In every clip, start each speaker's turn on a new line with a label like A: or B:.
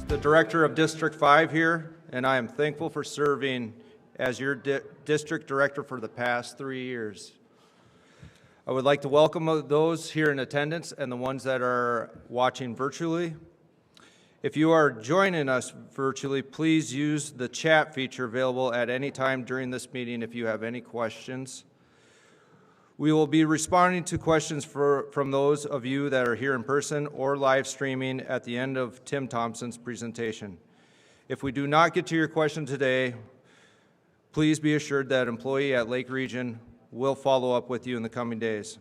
A: the Director of District 5 here, and I am thankful for serving as your District Director for the past 3 years. I would like to welcome those here in attendance and the ones that are watching virtually. If you are joining us virtually, please use the chat feature available at any time during this meeting if you have any questions. We will be responding to questions from those of you that are here in person or live streaming at the end of Tim Thompson's presentation. If we do not get to your question today, please be assured that an employee at Lake Region will follow up with you in the coming days.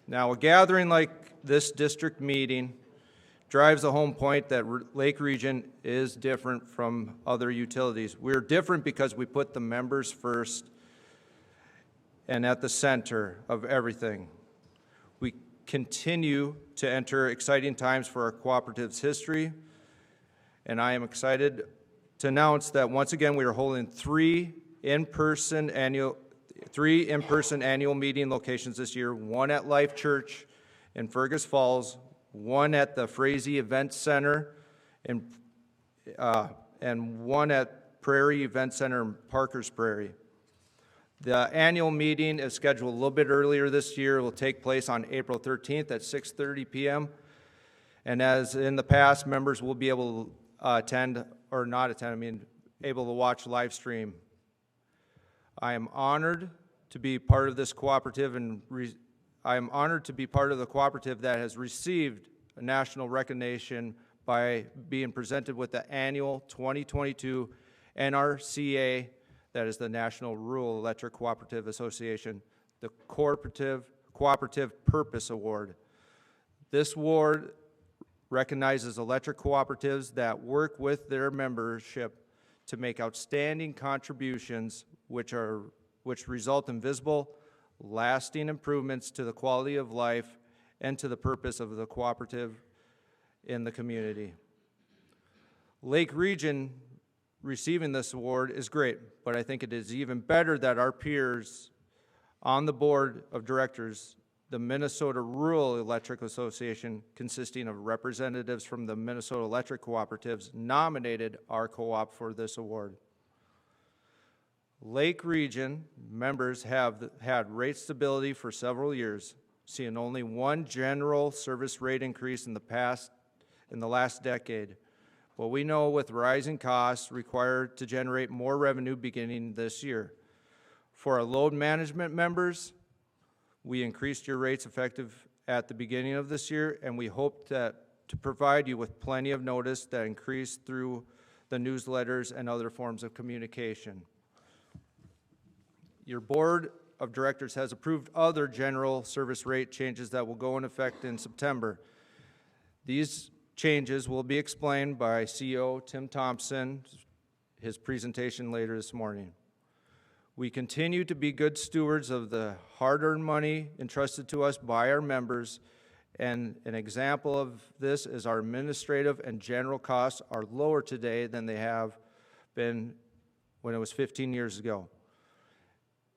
A: Now, a gathering like this district meeting drives the home point that Lake Region is different from other utilities. We're different because we put the members first and at the center of everything. We continue to enter exciting times for our cooperative's history, and I am excited to announce that once again we are holding three in-person annual meeting locations this year, one at Life Church in Fergus Falls, one at the Frazee Event Center, and one at Prairie Event Center in Parker's Prairie. The annual meeting is scheduled a little bit earlier this year. It will take place on April 13th at 6:30 p.m. And as in the past, members will be able to able to watch live stream. I am honored to be part of this cooperative, and I am honored to be part of the cooperative that has received a national recognition by being presented with the annual 2022 NRCA, that is the National Rural Electric Cooperative Association, the Cooperative Purpose Award. This award recognizes electric cooperatives that work with their membership to make outstanding contributions which result in visible, lasting improvements to the quality of life and to the purpose of the cooperative in the community. Lake Region receiving this award is great, but I think it is even better that our peers on the board of directors, the Minnesota Rural Electric Association, consisting of representatives from the Minnesota Electric Cooperatives, nominated our co-op for this award. Lake Region members have had rate stability for several years, seeing only one general service rate increase in the last decade. Well, we know with rising costs required to generate more revenue beginning this year. For our load management members, we increased your rates effective at the beginning of this year, and we hope that to provide you with plenty of notice that increased through the newsletters and other forms of communication. Your board of directors has approved other general service rate changes that will go in effect in September. These changes will be explained by CEO Tim Thompson, his presentation later this morning. We continue to be good stewards of the hard-earned money entrusted to us by our members, and an example of this is our administrative and general costs are lower today than they have been when it was 15 years ago.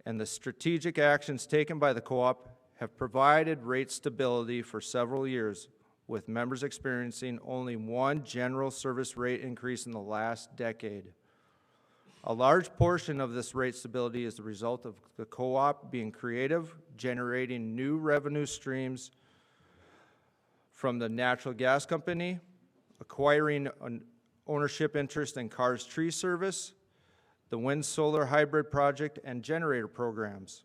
A: And the strategic actions taken by the co-op have provided rate stability for several years, with members experiencing only one general service rate increase in the last decade. A large portion of this rate stability is the result of the co-op being creative, generating new revenue streams from the natural gas company, acquiring an ownership interest in Carr's Tree Service, the wind solar hybrid project, and generator programs.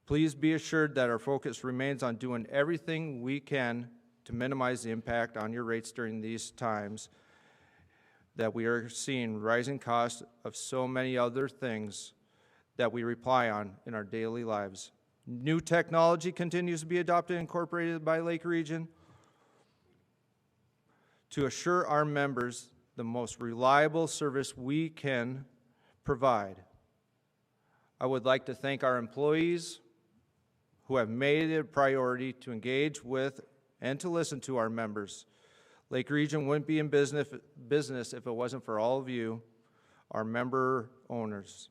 A: Please be assured that our focus remains on doing everything we can to minimize the impact on your rates during these times that we are seeing rising costs of so many other things that we rely on in our daily lives. New technology continues to be adopted and incorporated by Lake Region to assure our members the most reliable service we can provide. I would like to thank our employees who have made it a priority to engage with and to listen to our members. Lake Region wouldn't be in business if it wasn't for all of you, our member owners.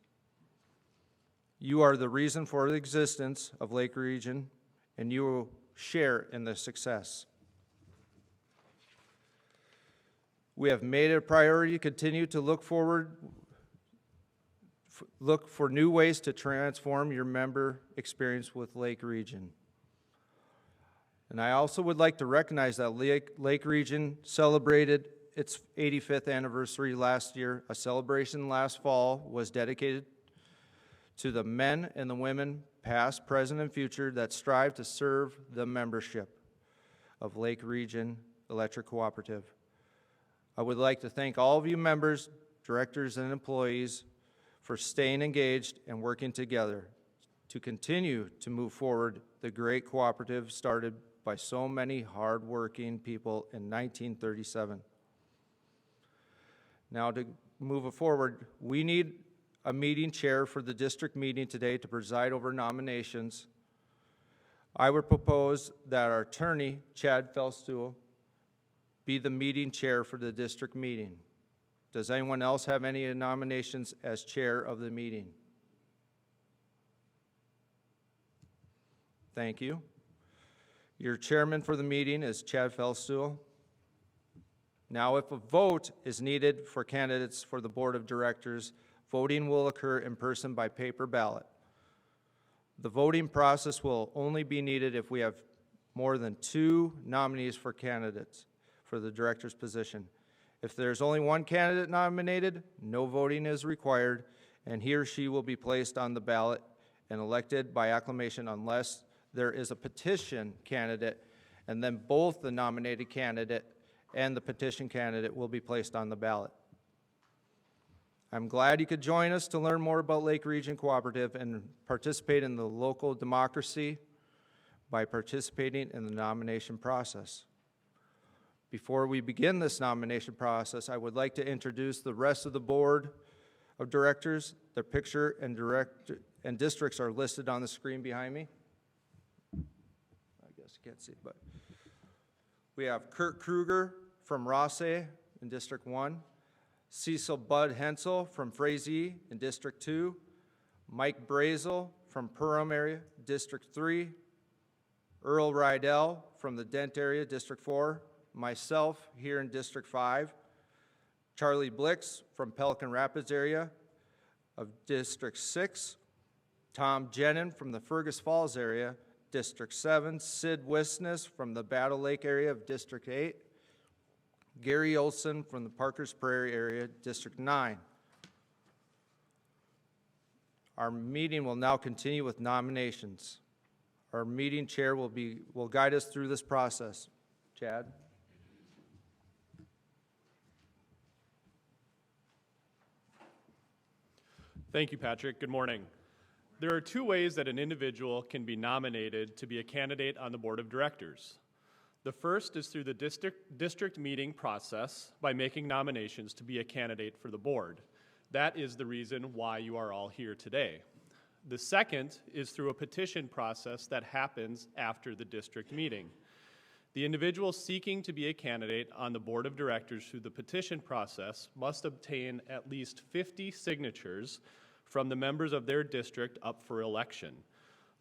A: You are the reason for the existence of Lake Region, and you will share in the success. We have made it a priority to continue to look for new ways to transform your member experience with Lake Region. And I also would like to recognize that Lake Region celebrated its 85th anniversary last year. A celebration last fall was dedicated to the men and the women, past, present, and future, that strive to serve the membership of Lake Region Electric Cooperative. I would like to thank all of you members, directors, and employees for staying engaged and working together to continue to move forward the great cooperative started by so many hardworking people in 1937. Now, to move it forward, we need a meeting chair for the district meeting today to preside over nominations. I would propose that our attorney, Chad Felstuhl, be the meeting chair for the district meeting. Does anyone else have any nominations as chair of the meeting? Thank you. Your chairman for the meeting is Chad Felstuhl. Now, if a vote is needed for candidates for the board of directors, voting will occur in person by paper ballot. The voting process will only be needed if we have more than 2 nominees for candidates for the director's position. If there's only 1 candidate nominated, no voting is required, and he or she will be placed on the ballot and elected by acclamation unless there is a petition candidate, and then both the nominated candidate and the petition candidate will be placed on the ballot. I'm glad you could join us to learn more about Lake Region Cooperative and participate in the local democracy by participating in the nomination process. Before we begin this nomination process, I would like to introduce the rest of the board of directors. Their picture and districts are listed on the screen behind me. I guess you can't see it, but we have Kurt Kruger from Rosse in District 1, Cecil Bud Hensel from Frazee in District 2, Mike Brazel from Perham area, District 3, Earl Rydell from the Dent area, District 4, myself here in District 5, Charlie Blix from Pelican Rapids area of District 6, Tom Jenin from the Fergus Falls area, District 7, Sid Wisness from the Battle Lake area of District 8, Gary Olson from the Parkers Prairie area, District 9. Our meeting will now continue with nominations. Our meeting chair will guide us through this process. Chad?
B: Thank you, Patrick. Good morning. There are 2 ways that an individual can be nominated to be a candidate on the board of directors. The first is through the district meeting process by making nominations to be a candidate for the board. That is the reason why you are all here today. The second is through a petition process that happens after the district meeting. The individual seeking to be a candidate on the board of directors through the petition process must obtain at least 50 signatures from the members of their district up for election.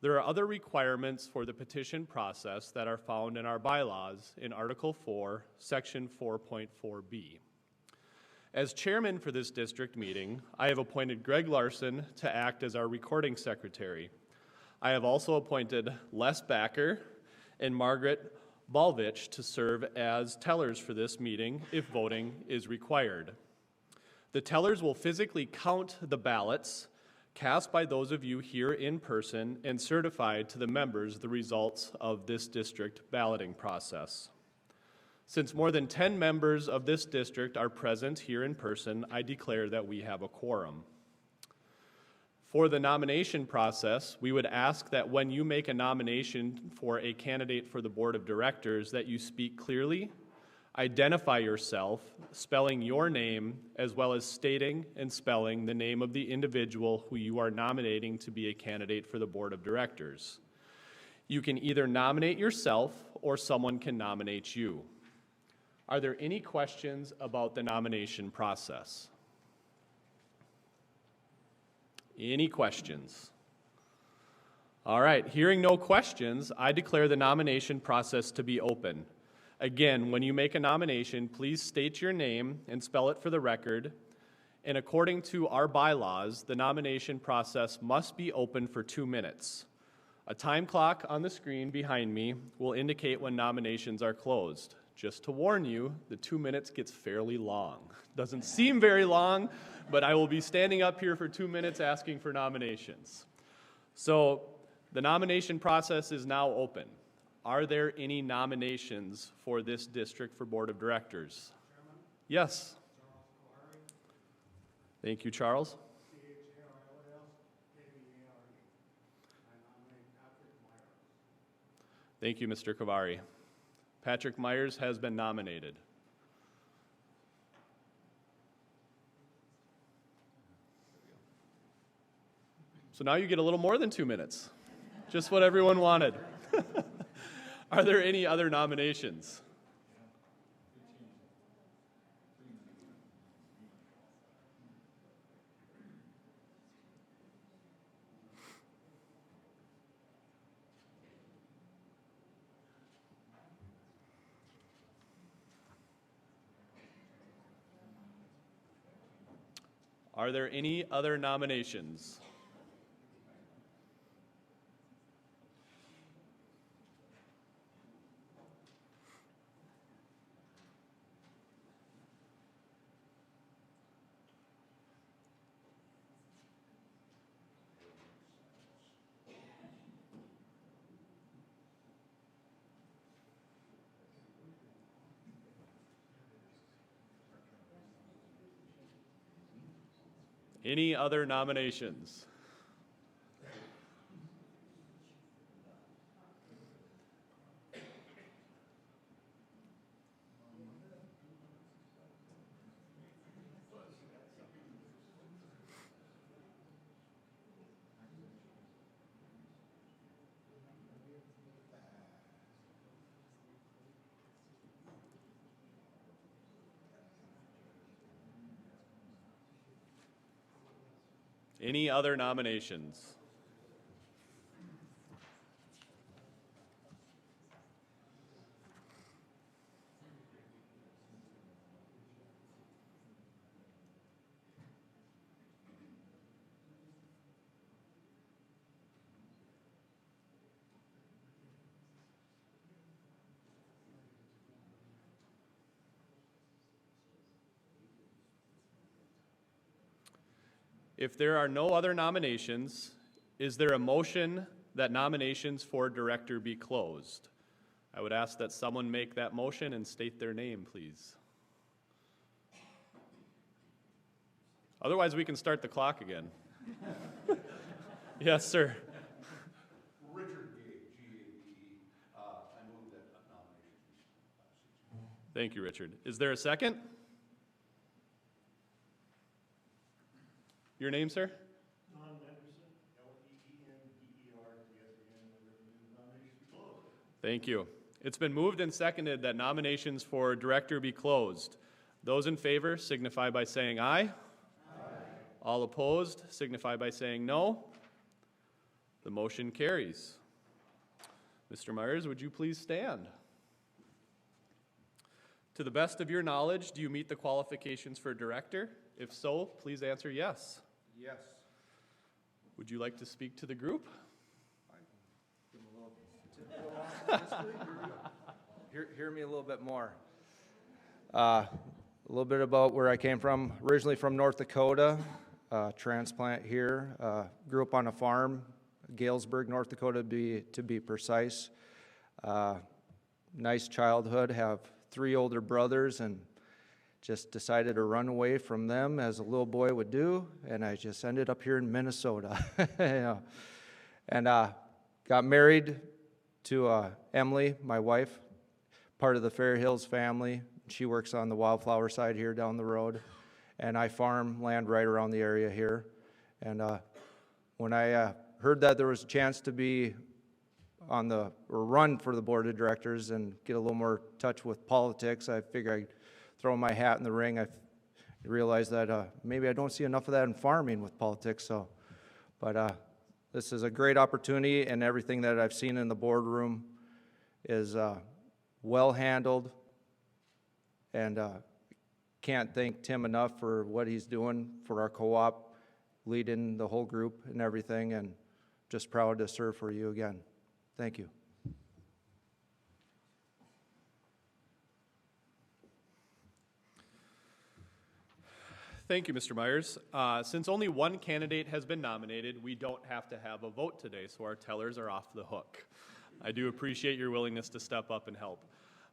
B: There are other requirements for the petition process that are found in our bylaws in Article 4, Section 4.4b. As chairman for this district meeting, I have appointed Greg Larson to act as our recording secretary. I have also appointed Les Backer and Margaret Balvich to serve as tellers for this meeting if voting is required. The tellers will physically count the ballots cast by those of you here in person and certify to the members the results of this district balloting process. Since more than 10 members of this district are present here in person, I declare that we have a quorum. For the nomination process, we would ask that when you make a nomination for a candidate for the board of directors that you speak clearly, identify yourself, spelling your name, as well as stating and spelling the name of the individual who you are nominating to be a candidate for the board of directors. You can either nominate yourself or someone can nominate you. Are there any questions about the nomination process? Any questions? All right, hearing no questions, I declare the nomination process to be open. Again, when you make a nomination, please state your name and spell it for the record. And according to our bylaws, the nomination process must be open for 2 minutes. A time clock on the screen behind me will indicate when nominations are closed. Just to warn you, the 2 minutes gets fairly long. Doesn't seem very long, but I will be standing up here for 2 minutes asking for nominations. So the nomination process is now open. Are there any nominations for this district for Board of Directors?
C: Chairman?
B: Yes.
C: Charles Kohari,
B: Thank you, Charles.
C: C-H-A-R-L-S, K-V-A-R-E. I nominate Patrick Myers.
B: Thank you, Mr. Kavari. Patrick Myers has been nominated. So now you get a little more than 2 minutes. Just what everyone wanted. Are there any other nominations? Are there any other nominations? Any other nominations? Any other nominations? If there are no other nominations, is there a motion that nominations for director be closed? I would ask that someone make that motion and state their name, please. Otherwise, we can start the clock again. Yes, sir.
D: Richard Gage, G-A-B-E. I move that nomination be.
B: Thank you, Richard. Is there a second? Your name, sir?
C: Don Lenderson, L-E-E-N-D-E-R, yes, again, I recommend the nomination be closed.
B: Thank you. It's been moved and seconded that nominations for director be closed. Those in favor signify by saying aye. Aye. All opposed signify by saying no. The motion carries. Mr. Myers, would you please stand? To the best of your knowledge, do you meet the qualifications for director? If so, please answer yes.
A: Yes.
B: Would you like to speak to the group?
A: Give 'em a little history. Here we go. Hear me a little bit more. A little bit about where I came from. Originally from North Dakota, transplant here. Grew up on a farm, Galesburg, North Dakota, to be precise. Nice childhood. Have 3 older brothers, and just decided to run away from them as a little boy would do, and I just ended up here in Minnesota. You know. And got married to Emily, my wife, part of the Fair Hills family. She works on the wildflower side here down the road, and I farm land right around the area here. And when I heard that there was a chance to be on the or run for the board of directors and get a little more touch with politics, I figured I'd throw my hat in the ring. I realized that maybe I don't see enough of that in farming with politics. But this is a great opportunity, and everything that I've seen in the boardroom is well-handled, and can't thank Tim enough for what he's doing for our co-op, leading the whole group and everything, and just proud to serve for you again. Thank you.
B: Thank you, Mr. Myers. Since only one candidate has been nominated, we don't have to have a vote today, so our tellers are off the hook. I do appreciate your willingness to step up and help.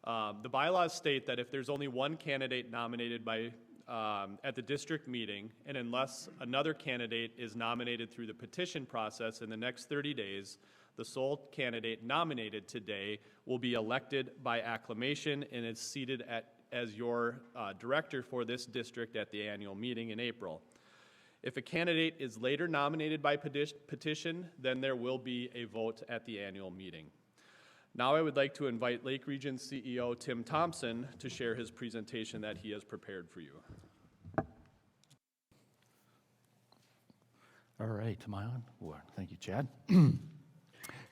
B: The bylaws state that if there's only one candidate nominated by at the district meeting, and unless another candidate is nominated through the petition process in the next 30 days, the sole candidate nominated today will be elected by acclamation and is seated as your director for this district at the annual meeting in April. If a candidate is later nominated by petition, then there will be a vote at the annual meeting. Now I would like to invite Lake Region CEO Tim Thompson to share his presentation that he has prepared for you.
E: All right, am I on? Well, thank you, Chad.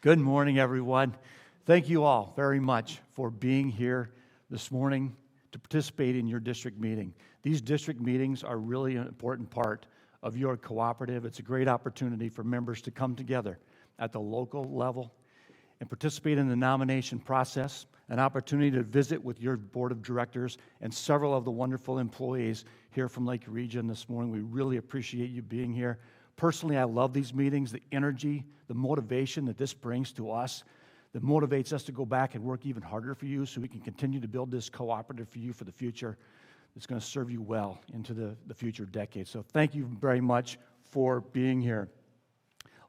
E: Good morning, everyone. Thank you all very much for being here this morning to participate in your district meeting. These district meetings are really an important part of your cooperative. It's a great opportunity for members to come together at the local level and participate in the nomination process, an opportunity to visit with your board of directors and several of the wonderful employees here from Lake Region this morning. We really appreciate you being here. Personally, I love these meetings, the energy, the motivation that this brings to us, that motivates us to go back and work even harder for you so we can continue to build this cooperative for you for the future. It's going to serve you well into the future decades. So thank you very much for being here.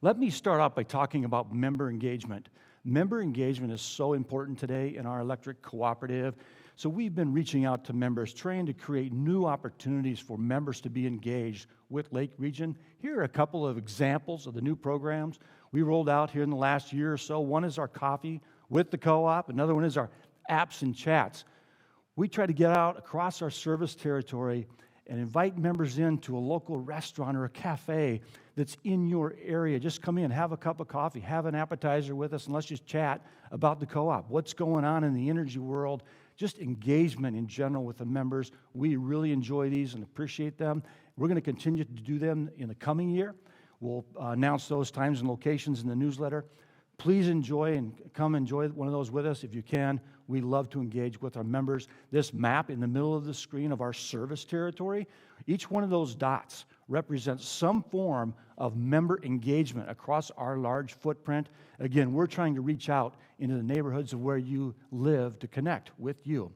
E: Let me start off by talking about member engagement. Member engagement is so important today in our electric cooperative. So we've been reaching out to members, trying to create new opportunities for members to be engaged with Lake Region. Here are a couple of examples of the new programs we rolled out here in the last year or so. One is our coffee with the co-op. Another one is our apps and chats. We try to get out across our service territory and invite members into a local restaurant or a cafe that's in your area. Just come in, have a cup of coffee, have an appetizer with us, and let's just chat about the co-op, what's going on in the energy world, just engagement in general with the members. We really enjoy these and appreciate them. We're going to continue to do them in the coming year. We'll announce those times and locations in the newsletter. Please enjoy and come enjoy one of those with us if you can. We love to engage with our members. This map in the middle of the screen of our service territory, each one of those dots represents some form of member engagement across our large footprint. Again, we're trying to reach out into the neighborhoods of where you live to connect with you.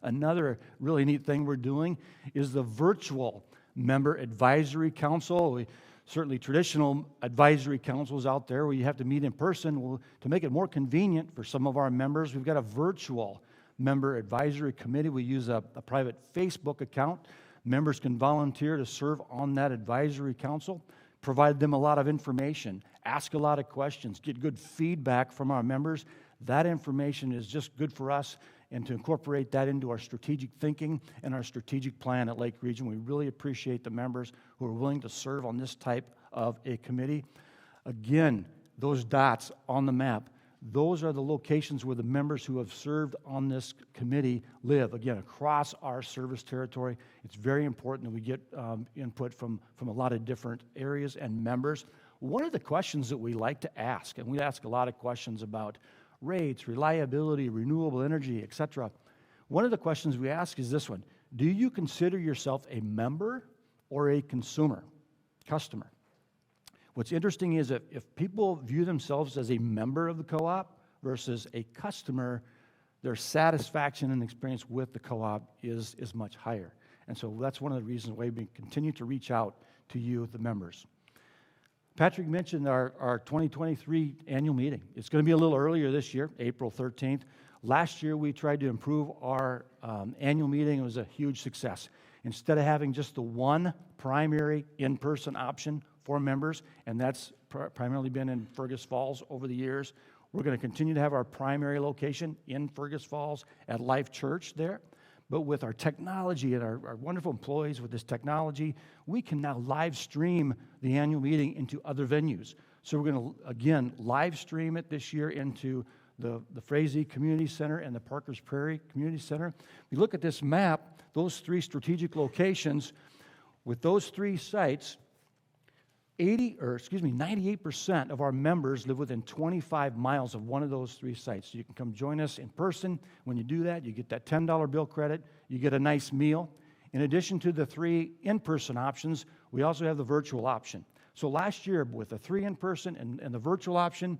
E: Another really neat thing we're doing is the virtual member advisory council. Certainly traditional advisory councils out there where you have to meet in person. To make it more convenient for some of our members, we've got a virtual member advisory committee. We use a private Facebook account. Members can volunteer to serve on that advisory council, provide them a lot of information, ask a lot of questions, get good feedback from our members. That information is just good for us, and to incorporate that into our strategic thinking and our strategic plan at Lake Region. We really appreciate the members who are willing to serve on this type of a committee. Again, those dots on the map, those are the locations where the members who have served on this committee live. Again, across our service territory, it's very important that we get input from a lot of different areas and members. One of the questions that we like to ask, and we ask a lot of questions about rates, reliability, renewable energy, etc. One of the questions we ask is this one: do you consider yourself a member or a customer? What's interesting is if people view themselves as a member of the co-op versus a customer, their satisfaction and experience with the co-op is much higher. And so that's one of the reasons why we continue to reach out to you, the members. Patrick mentioned our 2023 annual meeting. It's going to be a little earlier this year, April 13th. Last year, we tried to improve our annual meeting. It was a huge success. Instead of having just the one primary in-person option for members, and that's primarily been in Fergus Falls over the years, we're going to continue to have our primary location in Fergus Falls at Life Church there. But with our technology and our wonderful employees with this technology, we can now live stream the annual meeting into other venues. So we're going to, again, live stream it this year into the Frazee Community Center and the Parkers Prairie Community Center. If you look at this map, those three strategic locations, with those three sites, 98% of our members live within 25 miles of one of those three sites. So you can come join us in person. When you do that, you get that $10 bill credit. You get a nice meal. In addition to the 3 in-person options, we also have the virtual option. So last year, with the 3 in-person and the virtual option,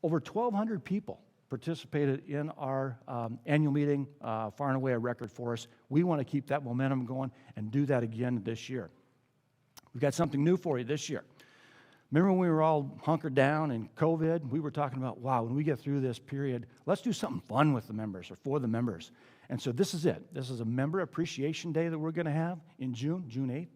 E: over 1,200 people participated in our annual meeting, far and away a record for us. We want to keep that momentum going and do that again this year. We've got something new for you this year. Remember when we were all hunkered down in COVID? We were talking about, wow, when we get through this period, let's do something fun with the members or for the members. And so this is it. This is a member appreciation day that we're going to have in June 8th.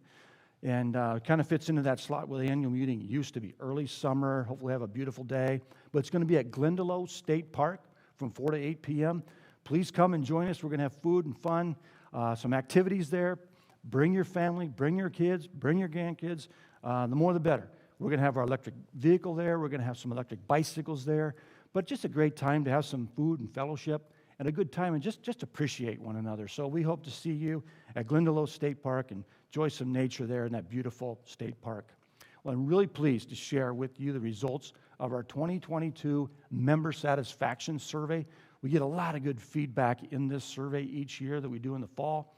E: And it kind of fits into that slot where the annual meeting used to be. Early summer, hopefully have a beautiful day. But it's going to be at Glendalough State Park from 4 to 8 p.m. Please come and join us. We're going to have food and fun, some activities there. Bring your family, bring your kids, bring your grandkids. The more the better. We're going to have our electric vehicle there. We're going to have some electric bicycles there. But just a great time to have some food and fellowship and a good time and just appreciate one another. So we hope to see you at Glendalough State Park and enjoy some nature there in that beautiful state park. Well, I'm really pleased to share with you the results of our 2022 member satisfaction survey. We get a lot of good feedback in this survey each year that we do in the fall.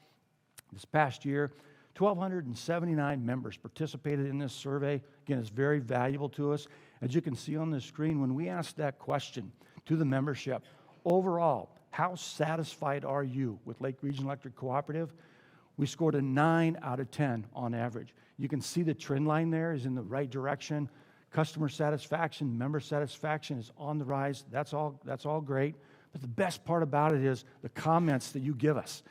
E: This past year, 1,279 members participated in this survey. Again, it's very valuable to us. As you can see on the screen, when we asked that question to the membership, overall, how satisfied are you with Lake Region Electric Cooperative? We scored a 9 out of 10 on average. You can see the trend line there is in the right direction. Customer satisfaction, member satisfaction is on the rise. That's all great. But the best part about it is the comments that you give us.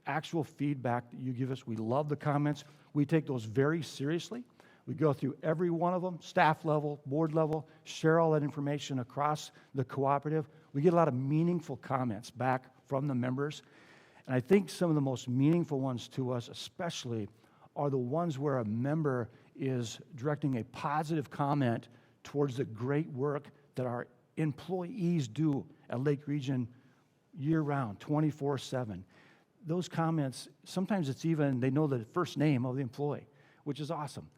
E: Actual feedback that you give us. We love the comments. We take those very seriously. We go through every one of them, staff level, board level, share all that information across the cooperative. We get a lot of meaningful comments back from the members. And I think some of the most meaningful ones to us especially are the ones where a member is directing a positive comment towards the great work that our employees do at Lake Region year-round, 24/7. Those comments, sometimes it's even, they know the first name of the employee, which is awesome.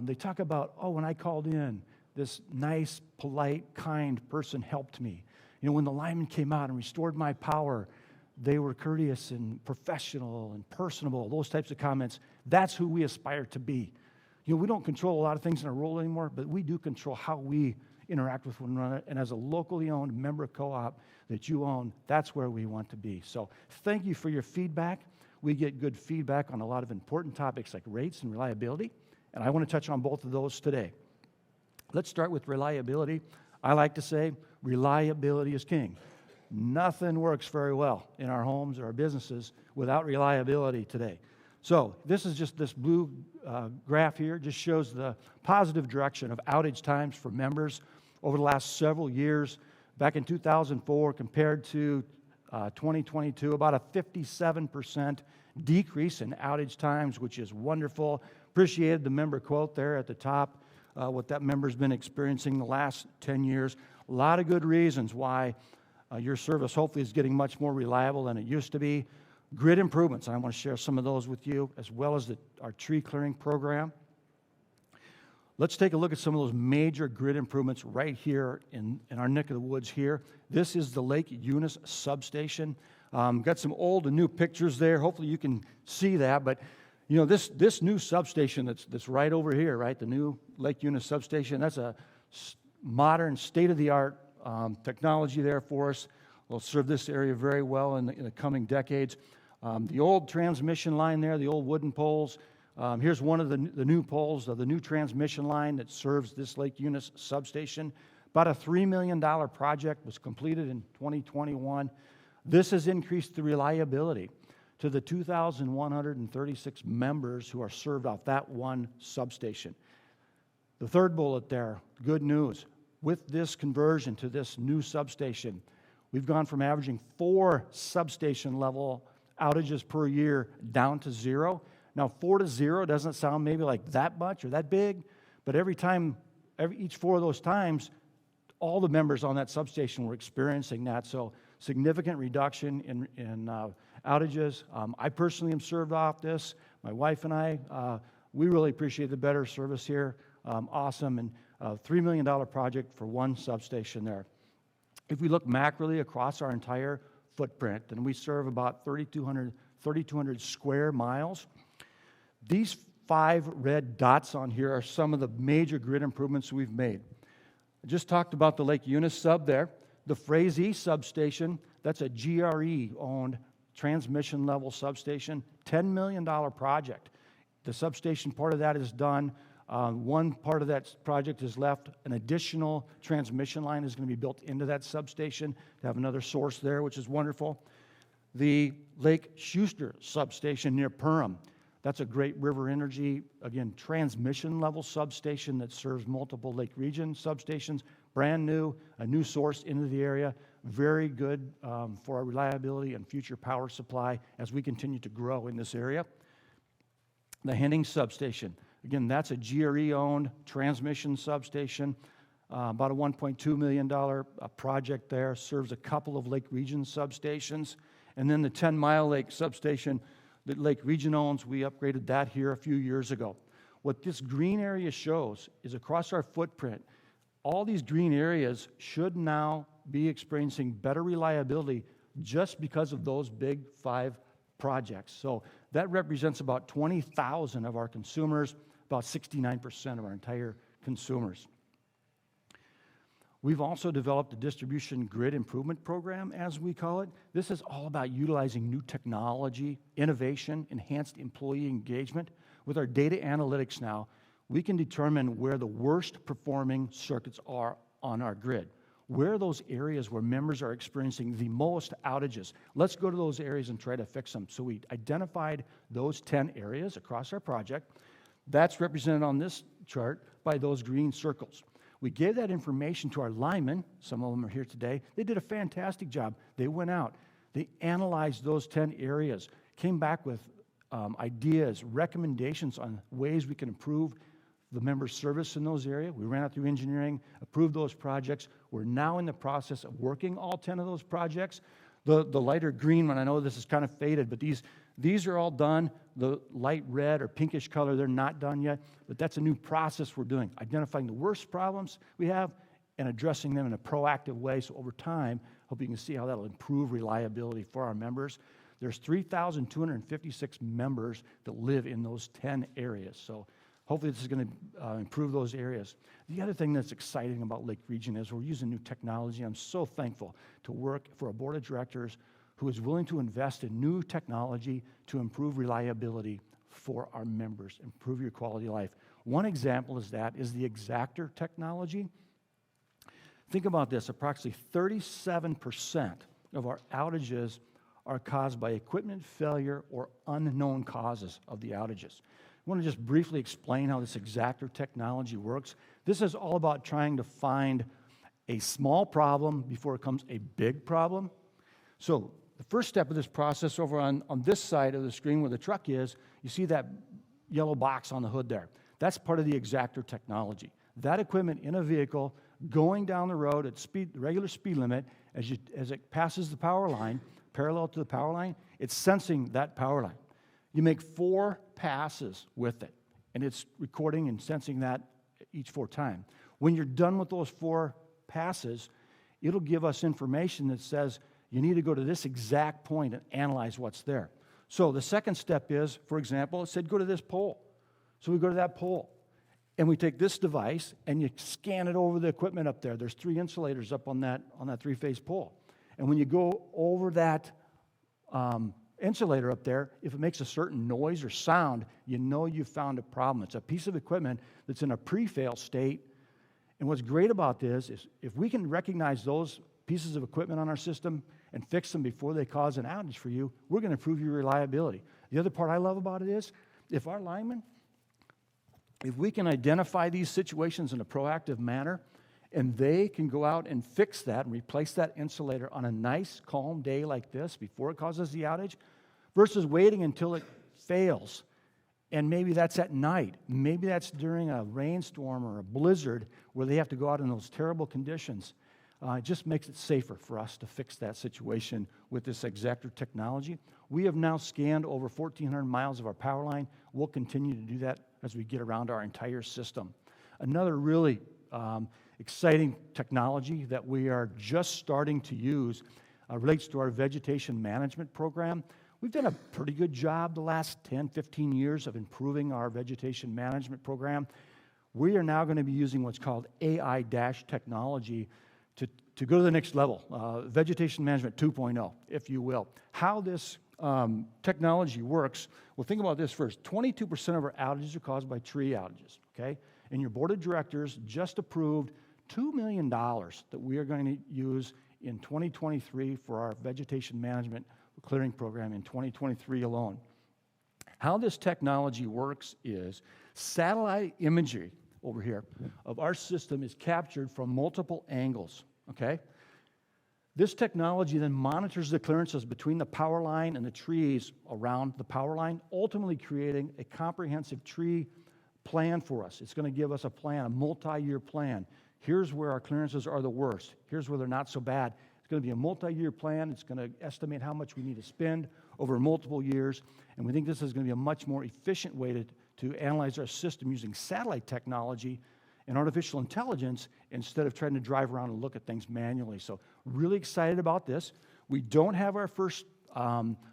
E: They talk about, oh, when I called in, this nice, polite, kind person helped me. You know, when the lineman came out and restored my power, they were courteous and professional and personable, those types of comments. That's who we aspire to be. You know, we don't control a lot of things in our role anymore, but we do control how we interact with one another. And as a locally owned member co-op that you own, that's where we want to be. So thank you for your feedback. We get good feedback on a lot of important topics like rates and reliability, and I want to touch on both of those today. Let's start with reliability. I like to say reliability is king. Nothing works very well in our homes or our businesses without reliability today. So this is just this blue graph here, just shows the positive direction of outage times for members over the last several years. Back in 2004 compared to 2022, about a 57% decrease in outage times, which is wonderful. Appreciated the member quote there at the top, what that member's been experiencing the last 10 years. A lot of good reasons why your service hopefully is getting much more reliable than it used to be. Grid improvements, and I want to share some of those with you, as well as our tree clearing program. Let's take a look at some of those major grid improvements right here in our neck of the woods here. This is the Lake Eunice substation. Got some old and new pictures there. Hopefully you can see that, but you know, this new substation that's right over here, right? The new Lake Eunice substation, that's a modern, state-of-the-art technology there for us. Will serve this area very well in the coming decades. The old transmission line there, the old wooden poles. Here's one of the new poles of the new transmission line that serves this Lake Eunice substation. About a $3 million project was completed in 2021. This has increased the reliability to the 2,136 members who are served off that one substation. The third bullet there, good news. With this conversion to this new substation, we've gone from averaging 4 substation level outages per year down to 0. Now, 4 to 0 doesn't sound maybe like that much or that big, but each 4 of those times, all the members on that substation were experiencing that. So significant reduction in outages. I personally am served off this. My wife and I, we really appreciate the better service here. Awesome. And $3 million project for one substation there. If we look macroly across our entire footprint, and we serve about 3,200 square miles, these 5 red dots on here are some of the major grid improvements we've made. I just talked about the Lake Eunice sub there. The Frazee substation, that's a GRE-owned transmission level substation, $10 million project. The substation part of that is done. One part of that project is left. An additional transmission line is going to be built into that substation to have another source there, which is wonderful. The Lake Schuster substation near Perham, that's a Great River Energy, again, transmission level substation that serves multiple Lake Region substations, brand new, a new source into the area, very good for our reliability and future power supply as we continue to grow in this area. The Henning substation, again, that's a GRE-owned transmission substation, about a $1.2 million project there, serves a couple of Lake Region substations. And then the 10 Mile Lake substation that Lake Region owns, we upgraded that here a few years ago. What this green area shows is across our footprint, all these green areas should now be experiencing better reliability just because of those big 5 projects. So that represents about 20,000 of our consumers, about 69% of our entire consumers. We've also developed a distribution grid improvement program, as we call it. This is all about utilizing new technology, innovation, enhanced employee engagement. With our data analytics now, we can determine where the worst performing circuits are on our grid. Where are those areas where members are experiencing the most outages? Let's go to those areas and try to fix them. So we identified those 10 areas across our project. That's represented on this chart by those green circles. We gave that information to our linemen. Some of them are here today. They did a fantastic job. They went out. They analyzed those 10 areas, came back with ideas, recommendations on ways we can improve the members' service in those areas. We ran it through engineering, approved those projects. We're now in the process of working all 10 of those projects. The lighter green one, I know this is kind of faded, but these are all done. The light red or pinkish color, they're not done yet, but that's a new process we're doing, identifying the worst problems we have and addressing them in a proactive way. So over time, hope you can see how that'll improve reliability for our members. There's 3,256 members that live in those 10 areas. So hopefully this is going to improve those areas. The other thing that's exciting about Lake Region is we're using new technology. I'm so thankful to work for a board of directors who is willing to invest in new technology to improve reliability for our members, improve your quality of life. One example is the Exactor technology. Think about this, approximately 37% of our outages are caused by equipment failure or unknown causes of the outages. I want to just briefly explain how this Exactor technology works. This is all about trying to find a small problem before it becomes a big problem. So the first step of this process over on this side of the screen where the truck is, you see that yellow box on the hood there. That's part of the Exactor technology. That equipment in a vehicle going down the road at the regular speed limit, as it passes the power line, parallel to the power line, it's sensing that power line. You make 4 passes with it, and it's recording and sensing that each 4 times. When you're done with those 4 passes, it'll give us information that says you need to go to this exact point and analyze what's there. So the second step is, for example, it said go to this pole. So we go to that pole, and we take this device, and you scan it over the equipment up there. There's 3 insulators up on that 3-phase pole. And when you go over that insulator up there, if it makes a certain noise or sound, you know you've found a problem. It's a piece of equipment that's in a pre-fail state. And what's great about this is if we can recognize those pieces of equipment on our system and fix them before they cause an outage for you, we're going to improve your reliability. The other part I love about it is if our linemen, if we can identify these situations in a proactive manner, and they can go out and fix that and replace that insulator on a nice, calm day like this before it causes the outage, versus waiting until it fails And maybe that's at night. Maybe that's during a rainstorm or a blizzard where they have to go out in those terrible conditions. It just makes it safer for us to fix that situation with this Exactor technology. We have now scanned over 1,400 miles of our power line. We'll continue to do that as we get around our entire system. Another really exciting technology that we are just starting to use relates to our vegetation management program. We've done a pretty good job the last 10, 15 years of improving our vegetation management program. We are now going to be using what's called AI-technology to go to the next level, vegetation management 2.0, if you will. How this technology works, well, think about this first. 22% of our outages are caused by tree outages, okay? And your board of directors just approved $2 million that we are going to use in 2023 for our vegetation management clearing program in 2023 alone. How this technology works is satellite imagery over here of our system is captured from multiple angles, okay? This technology then monitors the clearances between the power line and the trees around the power line, ultimately creating a comprehensive tree plan for us. It's going to give us a plan, a multi-year plan. Here's where our clearances are the worst. Here's where they're not so bad. It's going to be a multi-year plan. It's going to estimate how much we need to spend over multiple years. And we think this is going to be a much more efficient way to analyze our system using satellite technology and artificial intelligence instead of trying to drive around and look at things manually. So really excited about this. We don't have our first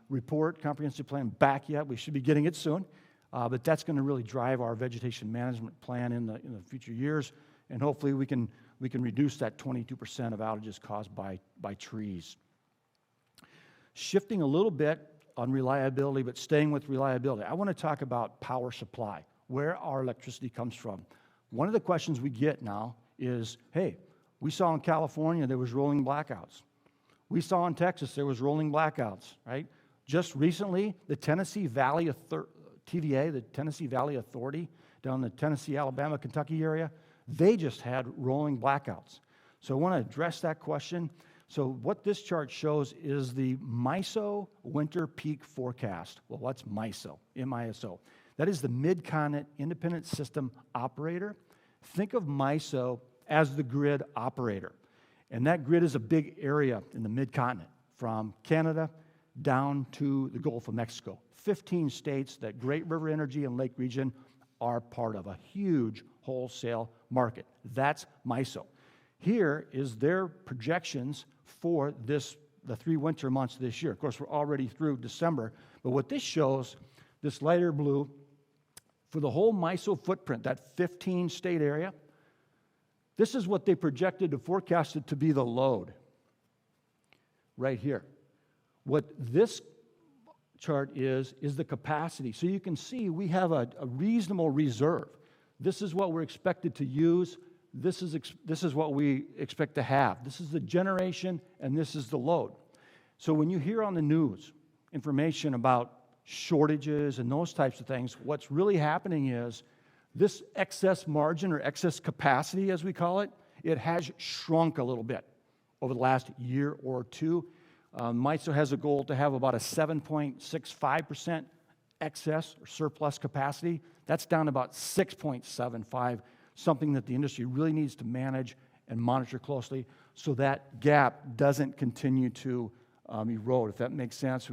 E: report, comprehensive plan, back yet. We should be getting it soon. But that's going to really drive our vegetation management plan in the future years. And hopefully we can reduce that 22% of outages caused by trees. Shifting a little bit on reliability, but staying with reliability, I want to talk about power supply, where our electricity comes from. One of the questions we get now is, hey, we saw in California there was rolling blackouts. We saw in Texas there was rolling blackouts, right? Just recently, the Tennessee Valley TVA, the Tennessee Valley Authority, down in the Tennessee, Alabama, Kentucky area, they just had rolling blackouts. So I want to address that question. So what this chart shows is the MISO winter peak forecast. Well, what's MISO? M-I-S-O. That is the Mid-Continent Independent System Operator. Think of MISO as the grid operator. And that grid is a big area in the Mid-Continent, from Canada down to the Gulf of Mexico. 15 states that Great River Energy and Lake Region are part of, a huge wholesale market. That's MISO. Here is their projections for the 3 winter months this year. Of course, we're already through December, but what this shows, this lighter blue, for the whole MISO footprint, that 15-state area, this is what they projected to forecast it to be the load right here. What this chart is the capacity. So you can see we have a reasonable reserve. This is what we're expected to use. This is what we expect to have. This is the generation, and this is the load. So when you hear on the news information about shortages and those types of things, what's really happening is this excess margin or excess capacity, as we call it, it has shrunk a little bit over the last year or two. MISO has a goal to have about a 7.65% excess or surplus capacity. That's down to about 6.75, something that the industry really needs to manage and monitor closely so that gap doesn't continue to erode, if that makes sense.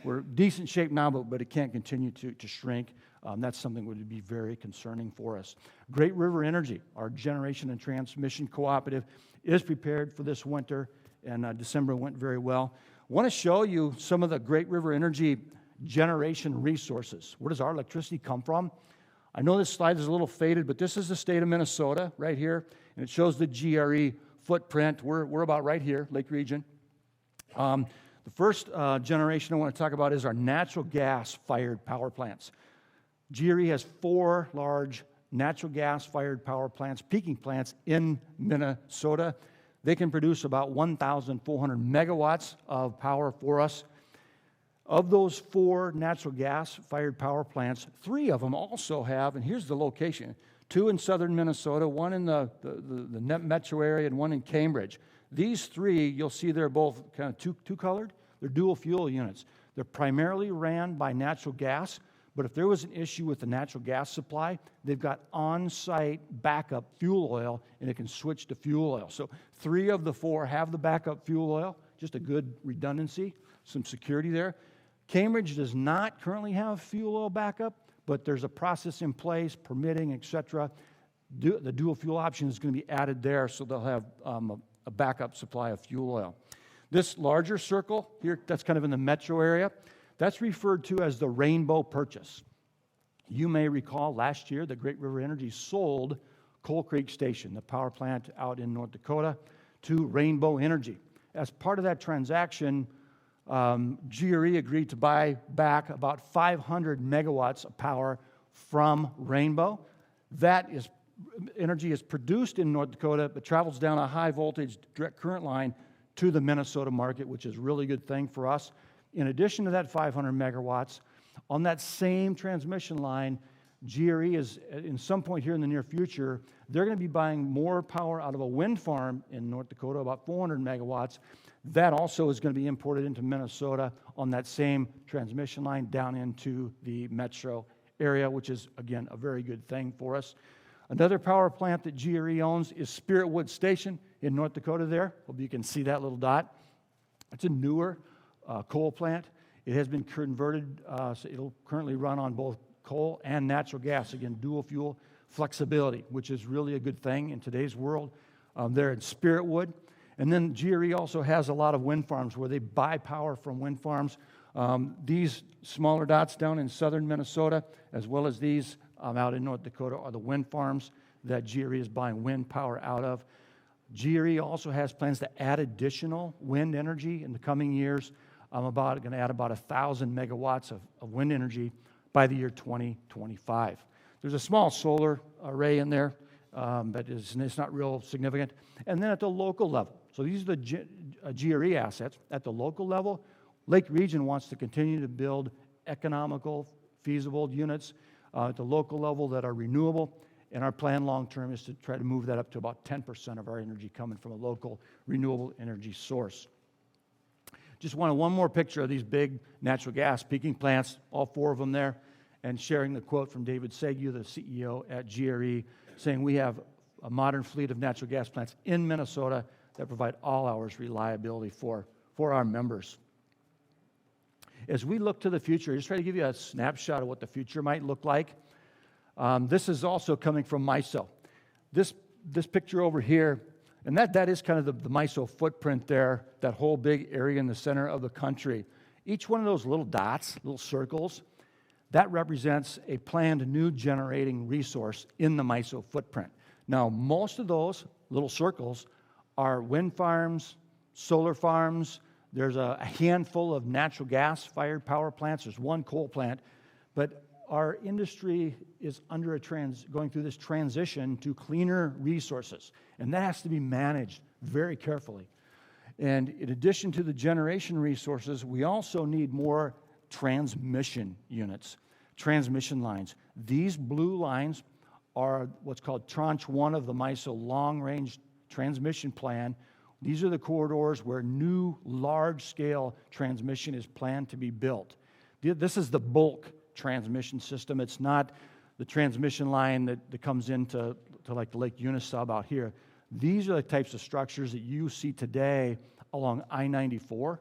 E: We're in decent shape now, but it can't continue to shrink. That's something that would be very concerning for us. Great River Energy, our generation and transmission cooperative, is prepared for this winter, and December went very well. I want to show you some of the Great River Energy generation resources. Where does our electricity come from? I know this slide is a little faded, but this is the state of Minnesota right here, and it shows the GRE footprint. We're about right here, Lake Region. The first generation I want to talk about is our natural gas-fired power plants. GRE has 4 large natural gas-fired power plants, peaking plants in Minnesota. They can produce about 1,400 megawatts of power for us. Of those 4 natural gas-fired power plants, 3 of them also have, and here's the location, 2 in southern Minnesota, 1 in the metro area, and 1 in Cambridge. These 3, you'll see they're both kind of two-colored. They're dual fuel units. They're primarily ran by natural gas, But if there was an issue with the natural gas supply, they've got on-site backup fuel oil, and it can switch to fuel oil. So 3 of the 4 have the backup fuel oil, just a good redundancy, some security there. Cambridge does not currently have fuel oil backup, but there's a process in place, permitting, et cetera. The dual fuel option is going to be added there, so they'll have a backup supply of fuel oil. This larger circle here, that's kind of in the metro area, that's referred to as the Rainbow Purchase. You may recall last year that Great River Energy sold Coal Creek Station, the power plant out in North Dakota, to Rainbow Energy. As part of that transaction, GRE agreed to buy back about 500 megawatts of power from Rainbow. That energy is produced in North Dakota, but travels down a high voltage direct current line to the Minnesota market, which is a really good thing for us. In addition to that 500 megawatts, on that same transmission line, GRE is, in some point here in the near future, they're going to be buying more power out of a wind farm in North Dakota, about 400 megawatts. That also is going to be imported into Minnesota on that same transmission line down into the metro area, which is, again, a very good thing for us. Another power plant that GRE owns is Spirit Wood Station in North Dakota there. Hope you can see that little dot. It's a newer coal plant. It has been converted, so it'll currently run on both coal and natural gas. Again, dual fuel flexibility, which is really a good thing in today's world. There in Spirit Wood. And then GRE also has a lot of wind farms where they buy power from wind farms. These smaller dots down in southern Minnesota, as well as these out in North Dakota, are the wind farms that GRE is buying wind power out of. GRE also has plans to add additional wind energy in the coming years. Going to add about 1,000 megawatts of wind energy by the year 2025. There's a small solar array in there, but it's not real significant. And then at the local level, so these are the GRE assets. At the local level, Lake Region wants to continue to build economical, feasible units at the local level that are renewable. And our plan long-term is to try to move that up to about 10% of our energy coming from a local renewable energy source. Just wanted one more picture of these big natural gas peaking plants, all 4 of them there, and sharing the quote from David Segue, the CEO at GRE, saying we have a modern fleet of natural gas plants in Minnesota that provide all hours reliability for our members. As we look to the future, I just try to give you a snapshot of what the future might look like. This is also coming from MISO. This picture over here, and that is kind of the MISO footprint there, that whole big area in the center of the country. Each one of those little dots, little circles, that represents a planned new generating resource in the MISO footprint. Now, most of those little circles are wind farms, solar farms. There's a handful of natural gas-fired power plants. There's one coal plant. But our industry is going through this transition to cleaner resources, and that has to be managed very carefully. And in addition to the generation resources, we also need more transmission units, transmission lines. These blue lines are what's called Tranche 1 of the MISO Long-Range Transmission Plan. These are the corridors where new large-scale transmission is planned to be built. This is the bulk transmission system. It's not the transmission line that comes into like the Lake Unisub out here. These are the types of structures that you see today along I-94,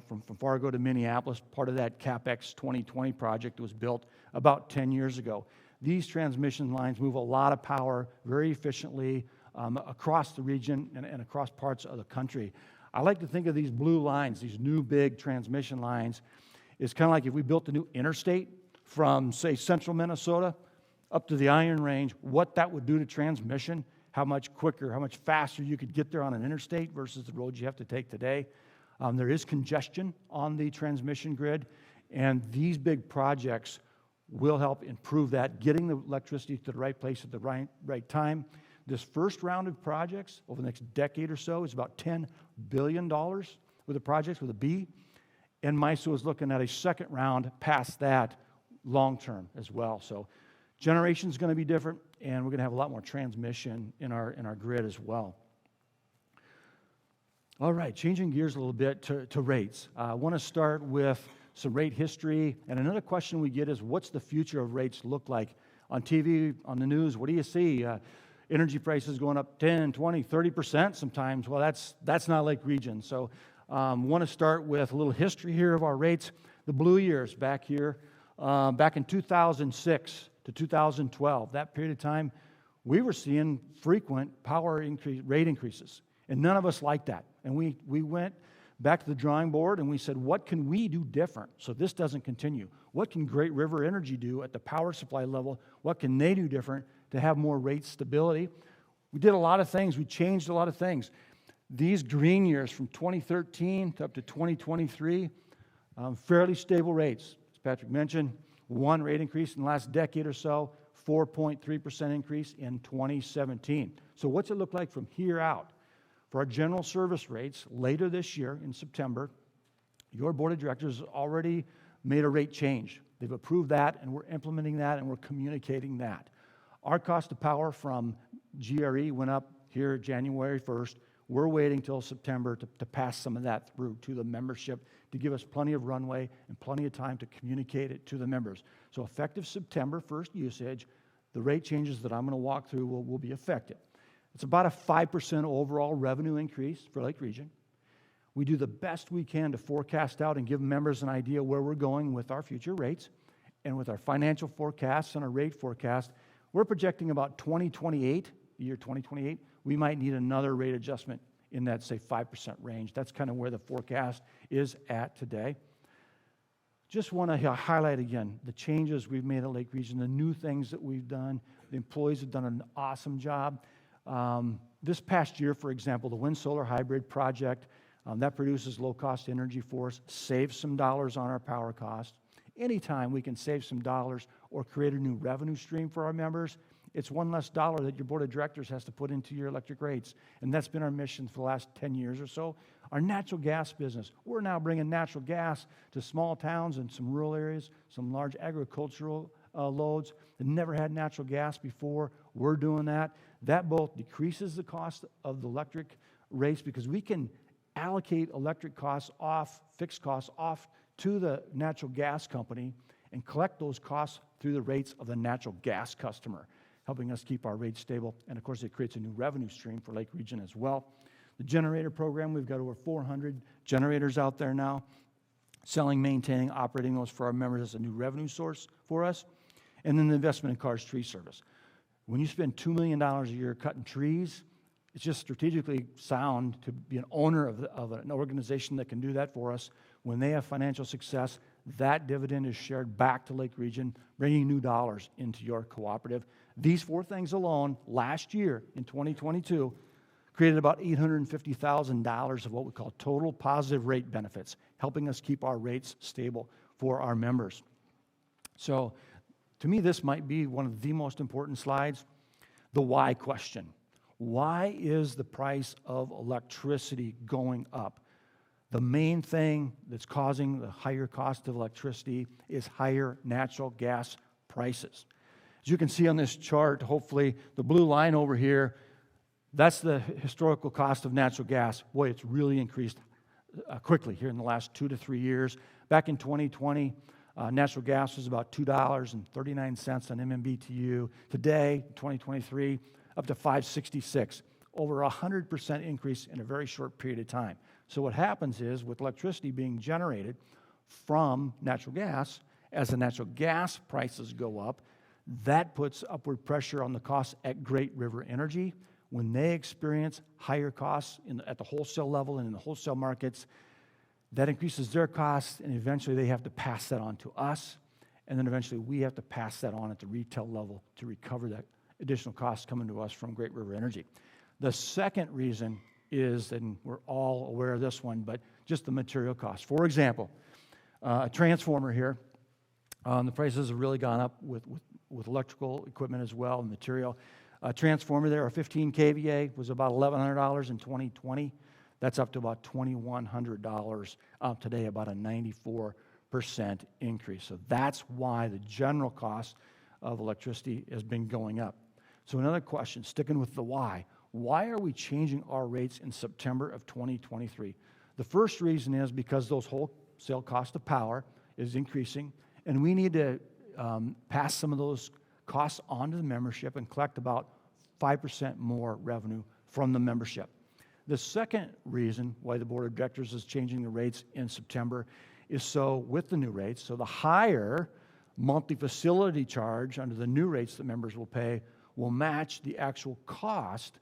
E: from Fargo to Minneapolis. Part of that CapEx 2020 project was built about 10 years ago. These transmission lines move a lot of power very efficiently across the region and across parts of the country. I like to think of these blue lines, these new big transmission lines, is kind of like if we built a new interstate from, say, central Minnesota up to the Iron Range, what that would do to transmission, how much quicker, how much faster you could get there on an interstate versus the roads you have to take today. There is congestion on the transmission grid, and these big projects will help improve that, getting the electricity to the right place at the right time. This first round of projects over the next decade or so is about $10 billion with the projects with a B. And MISO is looking at a second round past that long-term as well. So generation is going to be different, and we're going to have a lot more transmission in our grid as well. All right, changing gears a little bit to rates. I want to start with some rate history. And another question we get is, what's the future of rates look like? On TV, on the news, what do you see? Energy prices going up 10, 20, 30% sometimes. Well, that's not Lake Region. So want to start with a little history here of our rates. The blue years back here, back in 2006 to 2012, that period of time, we were seeing frequent rate increases. And none of us liked that. And we went back to the drawing board and we said, what can we do different so this doesn't continue? What can Great River Energy do at the power supply level? What can they do different to have more rate stability? We did a lot of things. We changed a lot of things. These green years from 2013 to up to 2023, fairly stable rates. As Patrick mentioned, one rate increase in the last decade or so, 4.3% increase in 2017. So what's it look like from here out? For our general service rates, later this year in September, your board of directors has already made a rate change. They've approved that, and we're implementing that, and we're communicating that. Our cost of power from GRE went up here January 1st. We're waiting till September to pass some of that through to the membership to give us plenty of runway and plenty of time to communicate it to the members. So effective September 1st usage, the rate changes that I'm going to walk through will be effective. It's about a 5% overall revenue increase for Lake Region. We do the best we can to forecast out and give members an idea where we're going with our future rates. And with our financial forecasts and our rate forecast, we're projecting about 2028, the year 2028, we might need another rate adjustment in that, say, 5% range. That's kind of where the forecast is at today. Just want to highlight again the changes we've made at Lake Region, the new things that we've done. The employees have done an awesome job. This past year, for example, the wind solar hybrid project, that produces low-cost energy for us, saves some dollars on our power costs. Anytime we can save some dollars or create a new revenue stream for our members, it's one less dollar that your board of directors has to put into your electric rates. And that's been our mission for the last 10 years or so. Our natural gas business, we're now bringing natural gas to small towns and some rural areas, some large agricultural loads that never had natural gas before. We're doing that. That both decreases the cost of the electric rates because we can allocate electric costs off, fixed costs off to the natural gas company and collect those costs through the rates of the natural gas customer, helping us keep our rates stable. And of course, it creates a new revenue stream for Lake Region as well. The generator program, we've got over 400 generators out there now, selling, maintaining, operating those for our members as a new revenue source for us. And then the investment in Cars Tree Service. When you spend $2 million a year cutting trees, it's just strategically sound to be an owner of an organization that can do that for us. When they have financial success, that dividend is shared back to Lake Region, bringing new dollars into your cooperative. These four things alone, last year in 2022, created about $850,000 of what we call total positive rate benefits, helping us keep our rates stable for our members. So, to me, this might be one of the most important slides, the why question. Why is the price of electricity going up? The main thing that's causing the higher cost of electricity is higher natural gas prices. As you can see on this chart, hopefully, the blue line over here, that's the historical cost of natural gas. Boy, it's really increased quickly here in the last 2 to 3 years. Back in 2020, natural gas was about $2.39 on MMBTU. Today, 2023, up to $5.66, over 100% increase in a very short period of time. So what happens is, with electricity being generated from natural gas, as the natural gas prices go up, that puts upward pressure on the costs at Great River Energy. When they experience higher costs at the wholesale level and in the wholesale markets, that increases their costs, and eventually they have to pass that on to us, and then eventually we have to pass that on at the retail level to recover that additional costs coming to us from Great River Energy. The second reason is, and we're all aware of this one, but just the material costs. For example, a transformer here, the prices have really gone up with electrical equipment as well, and material. A transformer there, a 15 kVA, was about $1,100 in 2020. That's up to about $2,100 today, about a 94% increase. So that's why the general cost of electricity has been going up. So another question, sticking with the why. Why are we changing our rates in September of 2023? The first reason is because those wholesale cost of power is increasing, and we need to pass some of those costs on to the membership and collect about 5% more revenue from the membership. The second reason why the Board of Directors is changing the rates in September is so with the new rates, so the higher monthly facility charge under the new rates that members will pay will match the actual cost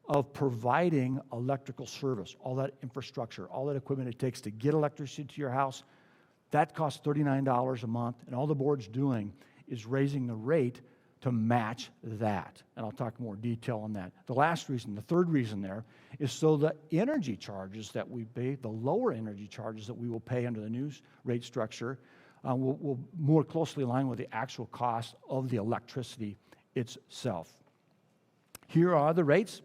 E: of providing electrical service, all that infrastructure, all that equipment it takes to get electricity to your house. That costs $39 a month, and all the board's doing is raising the rate to match that. And I'll talk more detail on that. The last reason, the third reason there, is so the energy charges that we pay, the lower energy charges that we will pay under the new rate structure, will more closely align with the actual cost of the electricity itself. Here are the rates.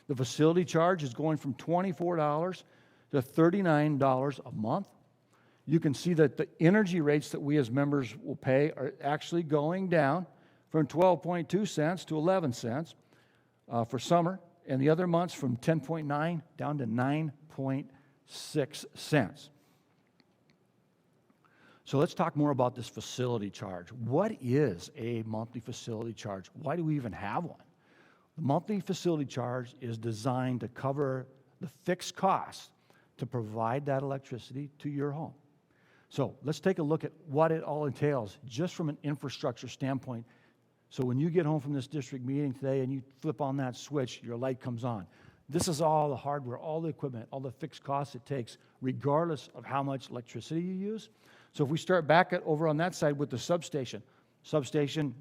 E: The facility charge is going from $24 to $39 a month. You can see that the energy rates that we as members will pay are actually going down from 12.2 cents to 11 cents for summer, and the other months from 10.9 down to 9.6 cents. So let's talk more about this facility charge. What is a monthly facility charge? Why do we even have one? The monthly facility charge is designed to cover the fixed costs to provide that electricity to your home. So let's take a look at what it all entails just from an infrastructure standpoint. So when you get home from this district meeting today and you flip on that switch, your light comes on. This is all the hardware, all the equipment, all the fixed costs it takes, regardless of how much electricity you use. So if we start back over on that side with the substation,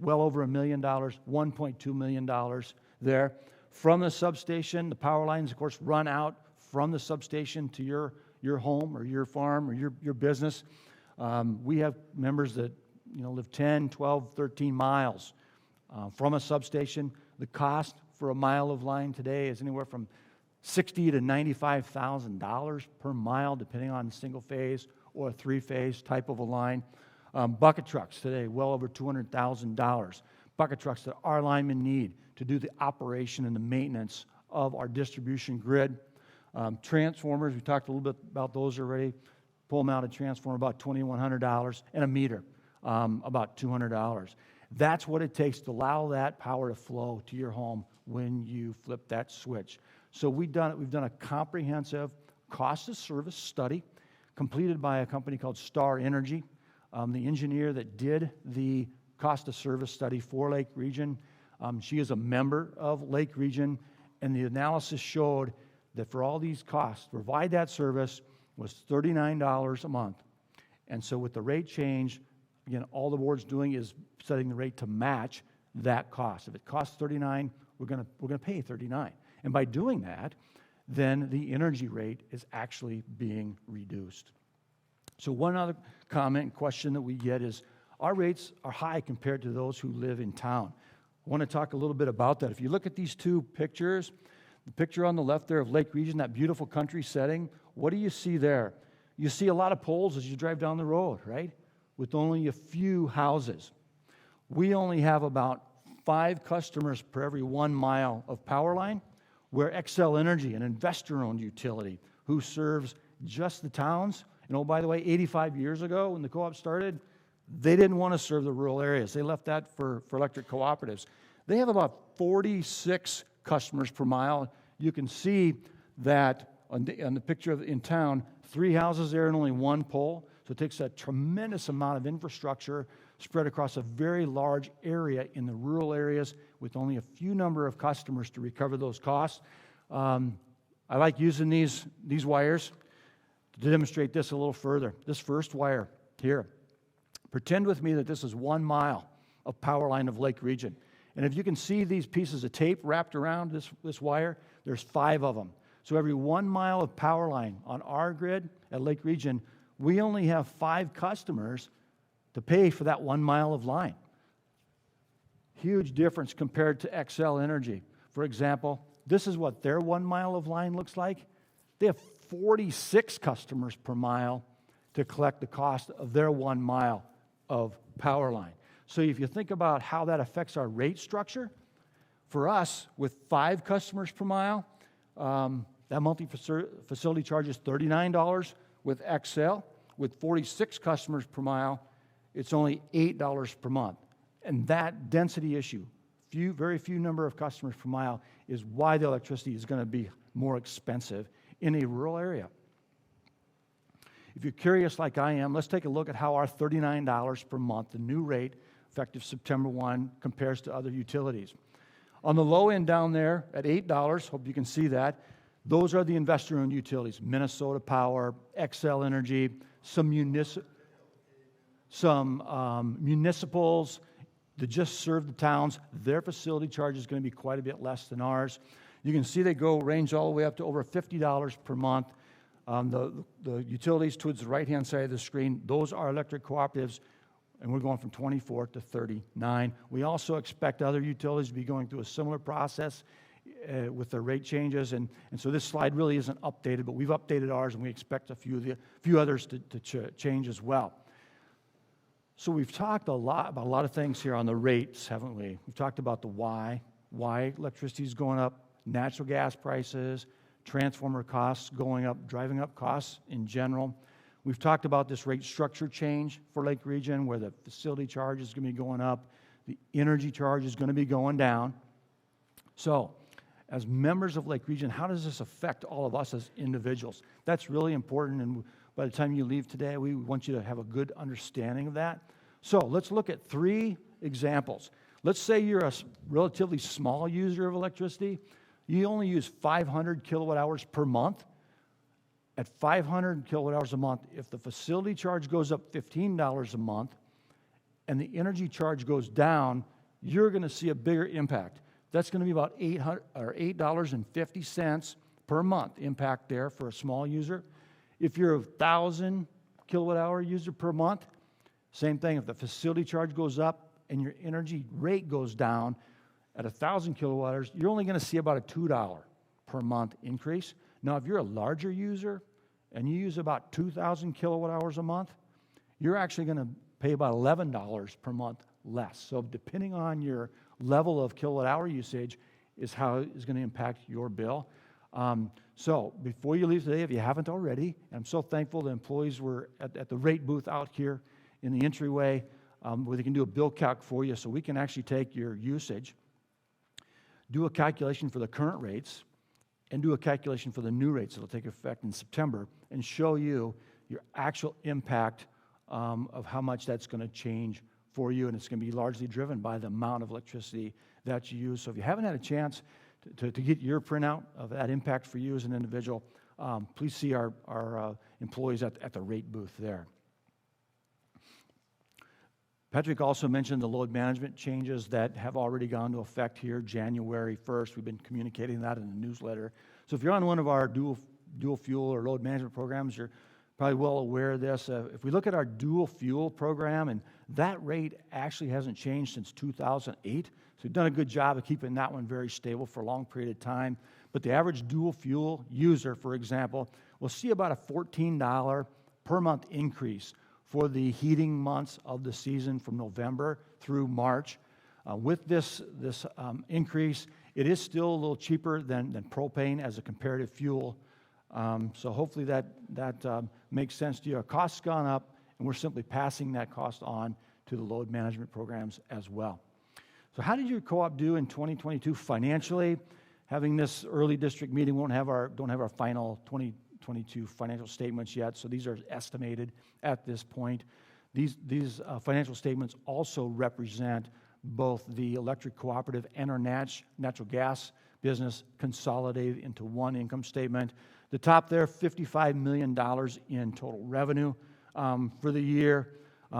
E: well over $1 million, $1.2 million there. From the substation, the power lines, of course, run out from the substation to your home or your farm or your business. We have members that live 10, 12, 13 miles from a substation. The cost for a mile of line today is anywhere from $60,000 to $95,000 per mile, depending on single phase or a three-phase type of a line. Bucket trucks today, well over $200,000. Bucket trucks that our linemen need to do the operation and the maintenance of our distribution grid. Transformers, we talked a little bit about those already. Pole-mounted transformer, about $2,100, and a meter, about $200. That's what it takes to allow that power to flow to your home when you flip that switch. So we've done a comprehensive cost of service study completed by a company called Star Energy. The engineer that did the cost of service study for Lake Region, she is a member of Lake Region, and the analysis showed that for all these costs, to provide that service was $39 a month. And so with the rate change, again, all the board's doing is setting the rate to match that cost. If it costs $39, we're going to pay $39. And by doing that, then the energy rate is actually being reduced. So one other comment and question that we get is, our rates are high compared to those who live in town. I want to talk a little bit about that. If you look at these two pictures, the picture on the left there of Lake Region, that beautiful country setting, what do you see there? You see a lot of poles as you drive down the road, right? With only a few houses. We only have about 5 customers per every 1 mile of power line, where Xcel Energy, an investor-owned utility who serves just the towns, by the way, 85 years ago when the co-op started, they didn't want to serve the rural areas. They left that for electric cooperatives. They have about 46 customers per mile. You can see that on the picture in town, 3 houses there and only 1 pole. So it takes a tremendous amount of infrastructure spread across a very large area in the rural areas with only a few number of customers to recover those costs. I like using these wires to demonstrate this a little further. This first wire here. Pretend with me that this is 1 mile of power line of Lake Region. And if you can see these pieces of tape wrapped around this wire, there's 5 of them. So every 1 mile of power line on our grid at Lake Region, we only have 5 customers to pay for that 1 mile of line. Huge difference compared to Xcel Energy. For example, this is what their 1 mile of line looks like. They have 46 customers per mile to collect the cost of their 1 mile of power line. So if you think about how that affects our rate structure, for us, with 5 customers per mile, that monthly facility charge is $39 with Xcel. With 46 customers per mile, it's only $8 per month. And that density issue, very few number of customers per mile, is why the electricity is going to be more expensive in a rural area. If you're curious like I am, let's take a look at how our $39 per month, the new rate, effective September 1, compares to other utilities. On the low end down there at $8, hope you can see that, those are the investor-owned utilities, Minnesota Power, Xcel Energy, some municipals that just serve the towns. Their facility charge is going to be quite a bit less than ours. You can see they range all the way up to over $50 per month. The utilities towards the right-hand side of the screen, those are electric cooperatives, and we're going from 24 to 39. We also expect other utilities to be going through a similar process with their rate changes, and so this slide really isn't updated, but we've updated ours, and we expect a few others to change as well. So we've talked about a lot of things here on the rates, haven't we? We've talked about the why electricity is going up, natural gas prices, transformer costs going up, driving up costs in general. We've talked about this rate structure change for Lake Region, where the facility charge is going to be going up, the energy charge is going to be going down. So, as members of Lake Region, how does this affect all of us as individuals? That's really important, and by the time you leave today, we want you to have a good understanding of that. So, let's look at 3 examples. Let's say you're a relatively small user of electricity. You only use 500 kilowatt hours per month. At 500 kilowatt hours a month, if the facility charge goes up $15 a month and the energy charge goes down, you're going to see a bigger impact. That's going to be about $8.50 per month impact there for a small user. If you're a 1,000 kilowatt hour user per month, same thing. If the facility charge goes up and your energy rate goes down at 1,000 kilowatt hours, you're only going to see about a $2 per month increase. Now, if you're a larger user and you use about 2,000 kilowatt hours a month, you're actually going to pay about $11 per month less. So depending on your level of kilowatt hour usage is how it's going to impact your bill. So before you leave today, if you haven't already, I'm so thankful the employees were at the rate booth out here in the entryway where they can do a bill calc for you, so we can actually take your usage, do a calculation for the current rates, and do a calculation for the new rates that will take effect in September, and show you your actual impact of how much that's going to change for you, and it's going to be largely driven by the amount of electricity that you use. So if you haven't had a chance to get your printout of that impact for you as an individual, please see our employees at the rate booth there. Patrick also mentioned the load management changes that have already gone into effect here January 1st. We've been communicating that in the newsletter. So if you're on one of our dual fuel or load management programs, you're probably well aware of this. If we look at our dual fuel program, and that rate actually hasn't changed since 2008, so we've done a good job of keeping that one very stable for a long period of time. But the average dual fuel user, for example, will see about a $14 per month increase for the heating months of the season from November through March. With this increase, it is still a little cheaper than propane as a comparative fuel. So hopefully that makes sense to you. Our costs gone up, and we're simply passing that cost on to the load management programs as well. So how did your co-op do in 2022 financially? Having this early district meeting, don't have our final 2022 financial statements yet, so these are estimated at this point. These financial statements also represent both the electric cooperative and our natural gas business consolidated into one income statement. The top there, $55 million in total revenue for the year.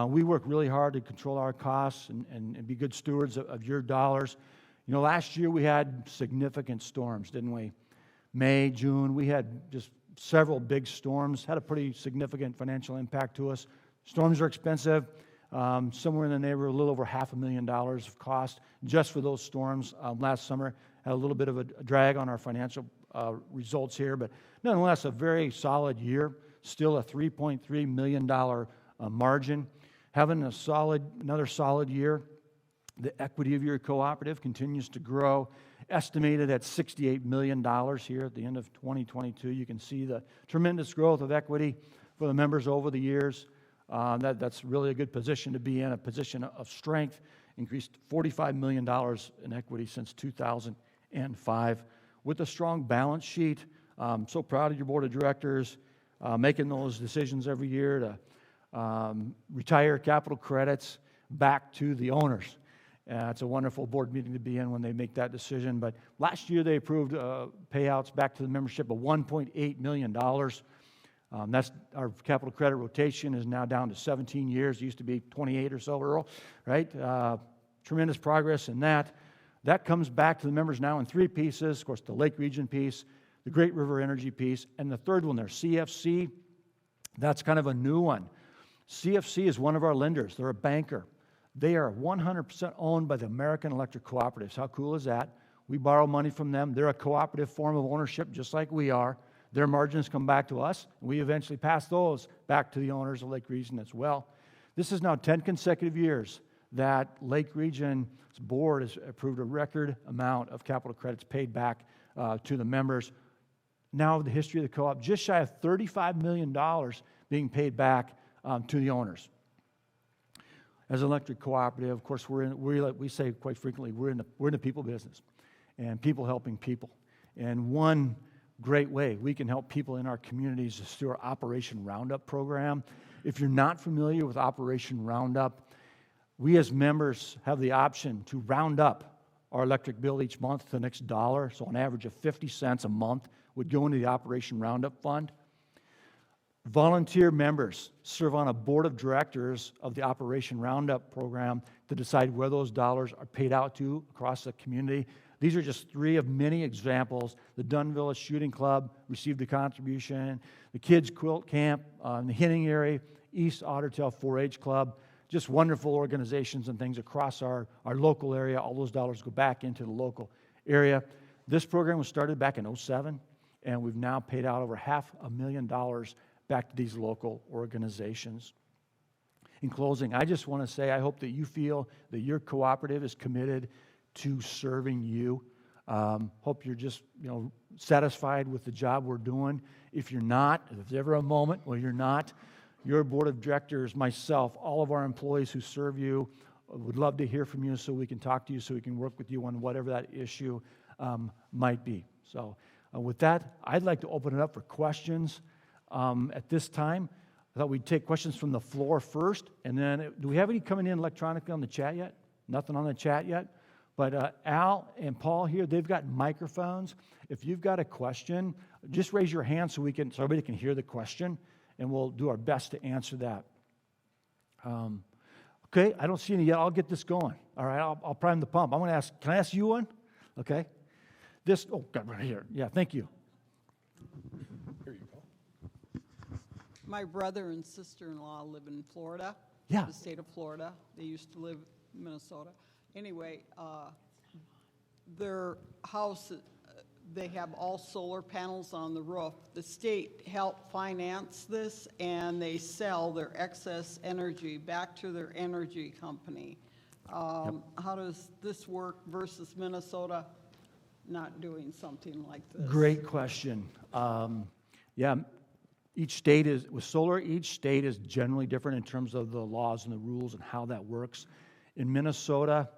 E: We work really hard to control our costs and be good stewards of your dollars. You know, last year we had significant storms, didn't we? May, June, we had just several big storms, had a pretty significant financial impact to us. Storms are expensive, somewhere in the neighborhood, a little over $500,000 of cost just for those storms last summer. Had a little bit of a drag on our financial results here, but nonetheless, a very solid year. Still a $3.3 million margin. Having another solid year. The equity of your cooperative continues to grow, estimated at $68 million here at the end of 2022. You can see the tremendous growth of equity for the members over the years. That's really a good position to be in, a position of strength. Increased $45 million in equity since 2005 with a strong balance sheet. So proud of your board of directors making those decisions every year to retire capital credits back to the owners. It's a wonderful board meeting to be in when they make that decision. But last year they approved payouts back to the membership of $1.8 million. That's our capital credit rotation is now down to 17 years. It used to be 28 or so, Earl, right? Tremendous progress in that. That comes back to the members now in three pieces. Of course, the Lake Region piece, the Great River Energy piece, and the third one there, CFC. That's kind of a new one. CFC is one of our lenders. They're a banker. They are 100% owned by the American Electric Cooperatives. How cool is that? We borrow money from them. They're a cooperative form of ownership, just like we are. Their margins come back to us, and we eventually pass those back to the owners of Lake Region as well. This is now 10 consecutive years that Lake Region's board has approved a record amount of capital credits paid back to the members. Now, the history of the co-op, just shy of $35 million being paid back to the owners. As an electric cooperative, of course, we say quite frequently, we're in the people business, and people helping people. And one great way we can help people in our communities is through our Operation Roundup program. If you're not familiar with Operation Roundup, we as members have the option to round up our electric bill each month to the next dollar. So an average of 50 cents a month would go into the Operation Roundup fund. Volunteer members serve on a board of directors of the Operation Roundup program to decide where those dollars are paid out to across the community. These are just three of many examples. The Dunville Shooting Club received a contribution. The Kids Quilt Camp in the Henning area, East Ottertail 4-H Club, just wonderful organizations and things across our local area. All those dollars go back into the local area. This program was started back in 2007, and we've now paid out over $500,000 back to these local organizations. In closing, I just want to say I hope that you feel that your cooperative is committed to serving you. Hope you're just satisfied with the job we're doing. If you're not, if there's ever a moment where you're not, your board of directors, myself, all of our employees who serve you would love to hear from you so we can talk to you, so we can work with you on whatever that issue might be. So with that, I'd like to open it up for questions. At this time, I thought we'd take questions from the floor first, and then do we have any coming in electronically on the chat yet? Nothing on the chat yet? But Al and Paul here, they've got microphones. If you've got a question, just raise your hand so everybody can hear the question, and we'll do our best to answer that. Okay, I don't see any yet. I'll get this going. All right, I'll prime the pump. I'm going to ask, can I ask you one? Okay. God, right here. Yeah, thank you.
B: Here you go.
F: My brother and sister-in-law live in Florida.
E: Yeah.
F: The state of Florida. They used to live in Minnesota. Anyway, their house, they have all solar panels on the roof. The state helped finance this, and they sell their excess energy back to their energy company. How does this work versus Minnesota not doing something like this?
E: Great question. Each state is, with solar, each state is generally different in terms of the laws and the rules and how that works. In Minnesota,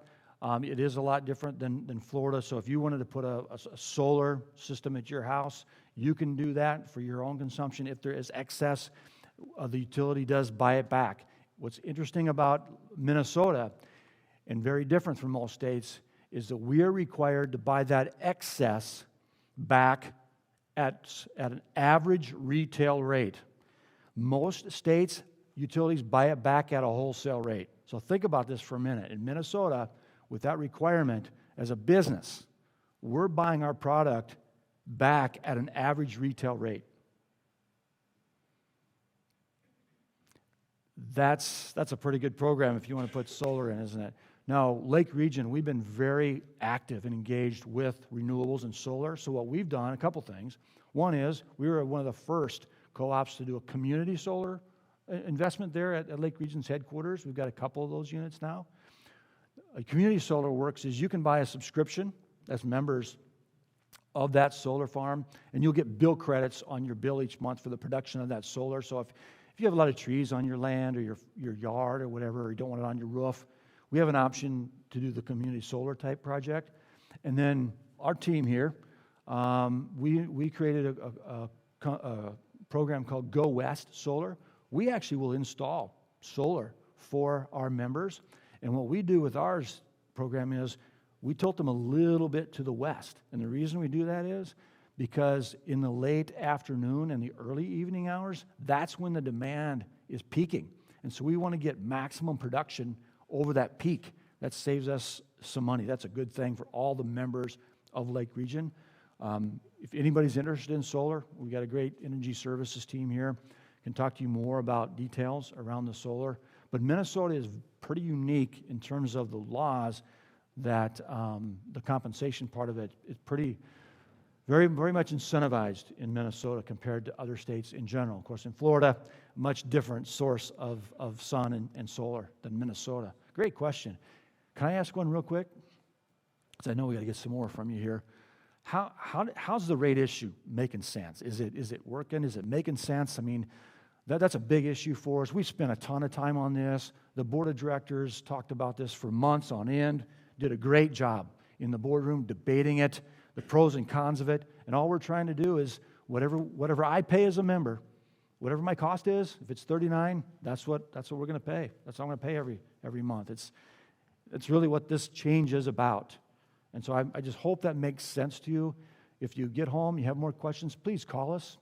E: it is a lot different than Florida. So if you wanted to put a solar system at your house, you can do that for your own consumption. If there is excess, the utility does buy it back. What's interesting about Minnesota, and very different from most states, is that we are required to buy that excess back at an average retail rate. Most states, utilities buy it back at a wholesale rate. So think about this for a minute. In Minnesota, with that requirement, as a business, we're buying our product back at an average retail rate. That's a pretty good program if you want to put solar in, isn't it? Now, Lake Region, we've been very active and engaged with renewables and solar. So what we've done, a couple things. One is we were one of the first co-ops to do a community solar investment there at Lake Region's headquarters. We've got a couple of those units now. A community solar works is you can buy a subscription as members of that solar farm, and you'll get bill credits on your bill each month for the production of that solar. So If you have a lot of trees on your land or your yard or whatever, or you don't want it on your roof, we have an option to do the community solar type project. And then our team here, we created a program called Go West Solar. We actually will install solar for our members. And what we do with ours program is we tilt them a little bit to the west. And the reason we do that is because in the late afternoon and the early evening hours, that's when the demand is peaking. And so we want to get maximum production over that peak. That saves us some money. That's a good thing for all the members of Lake Region. If anybody's interested in solar, we've got a great energy services team here. Can talk to you more about details around the solar. But Minnesota is pretty unique in terms of the laws that the compensation part of it is very much incentivized in Minnesota compared to other states in general. Of course, in Florida, much different source of sun and solar than Minnesota. Great question. Can I ask one real quick? Because I know we got to get some more from you here. How's the rate issue making sense? Is it working? Is it making sense? I mean, that's a big issue for us. We spent a ton of time on this. The board of directors talked about this for months on end, did a great job in the boardroom debating it, the pros and cons of it, and all we're trying to do is whatever I pay as a member, whatever my cost is, if it's $39, that's what we're going to pay. That's what I'm going to pay every month. It's really what this change is about. And so I just hope that makes sense to you. If you get home, you have more questions, please call us.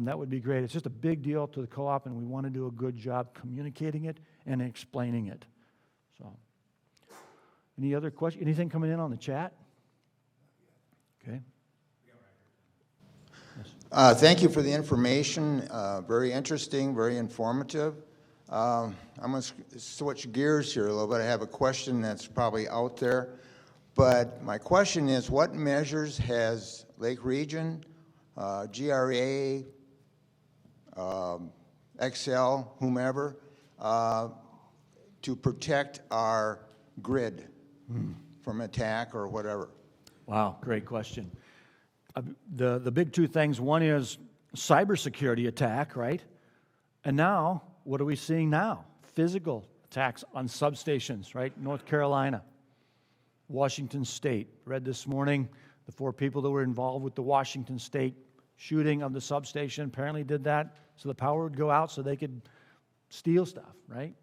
E: That would be great. It's just a big deal to the co-op, and we want to do a good job communicating it and explaining it. So, any other questions? Anything coming in on the chat? Okay.
G: Thank you for the information. Very interesting, very informative. I'm going to switch gears here a little bit. I have a question that's probably out there. But my question is, what measures has Lake Region, GRA, XL, whomever, to protect our grid from attack or whatever?
E: Wow, great question. The big two things, one is cybersecurity attack, right? And now, what are we seeing now? Physical attacks on substations, right? North Carolina, Washington State. Read this morning, the 4 people that were involved with the Washington State shooting of the substation apparently did that so the power would go out so they could steal stuff, right?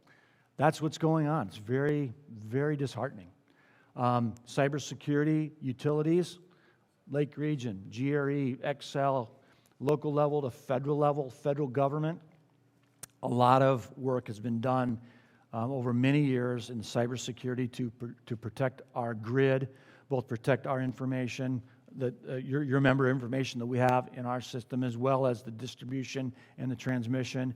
E: That's what's going on. It's very, very disheartening. Cybersecurity, utilities, Lake Region, GRE, XL, local level to federal level, federal government. A lot of work has been done over many years in cybersecurity to protect our grid, both protect our information, your member information that we have in our system, as well as the distribution and the transmission.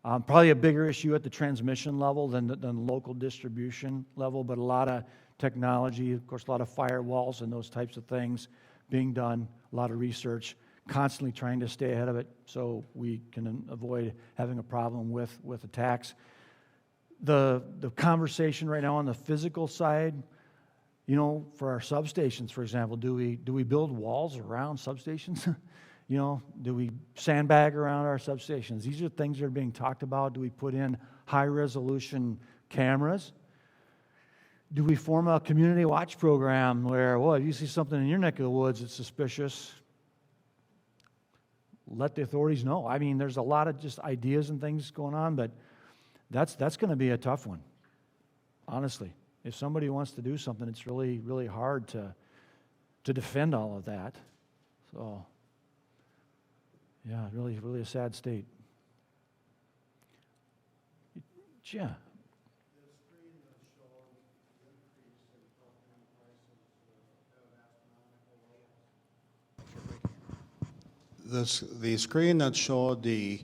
E: Probably a bigger issue at the transmission level than the local distribution level, but a lot of technology, of course, a lot of firewalls and those types of things being done, a lot of research, constantly trying to stay ahead of it so we can avoid having a problem with attacks. The conversation right now on the physical side, you know, for our substations, for example, do we build walls around substations? You know, do we sandbag around our substations? These are things that are being talked about. Do we put in high-resolution cameras? Do we form a community watch program where, well, if you see something in your neck of the woods that's suspicious, let the authorities know? I mean, there's a lot of just ideas and things going on, but that's going to be a tough one, honestly. If somebody wants to do something, it's really, really hard to defend all of that. So, yeah, really, really a sad state. Yeah.
C: The screen that showed the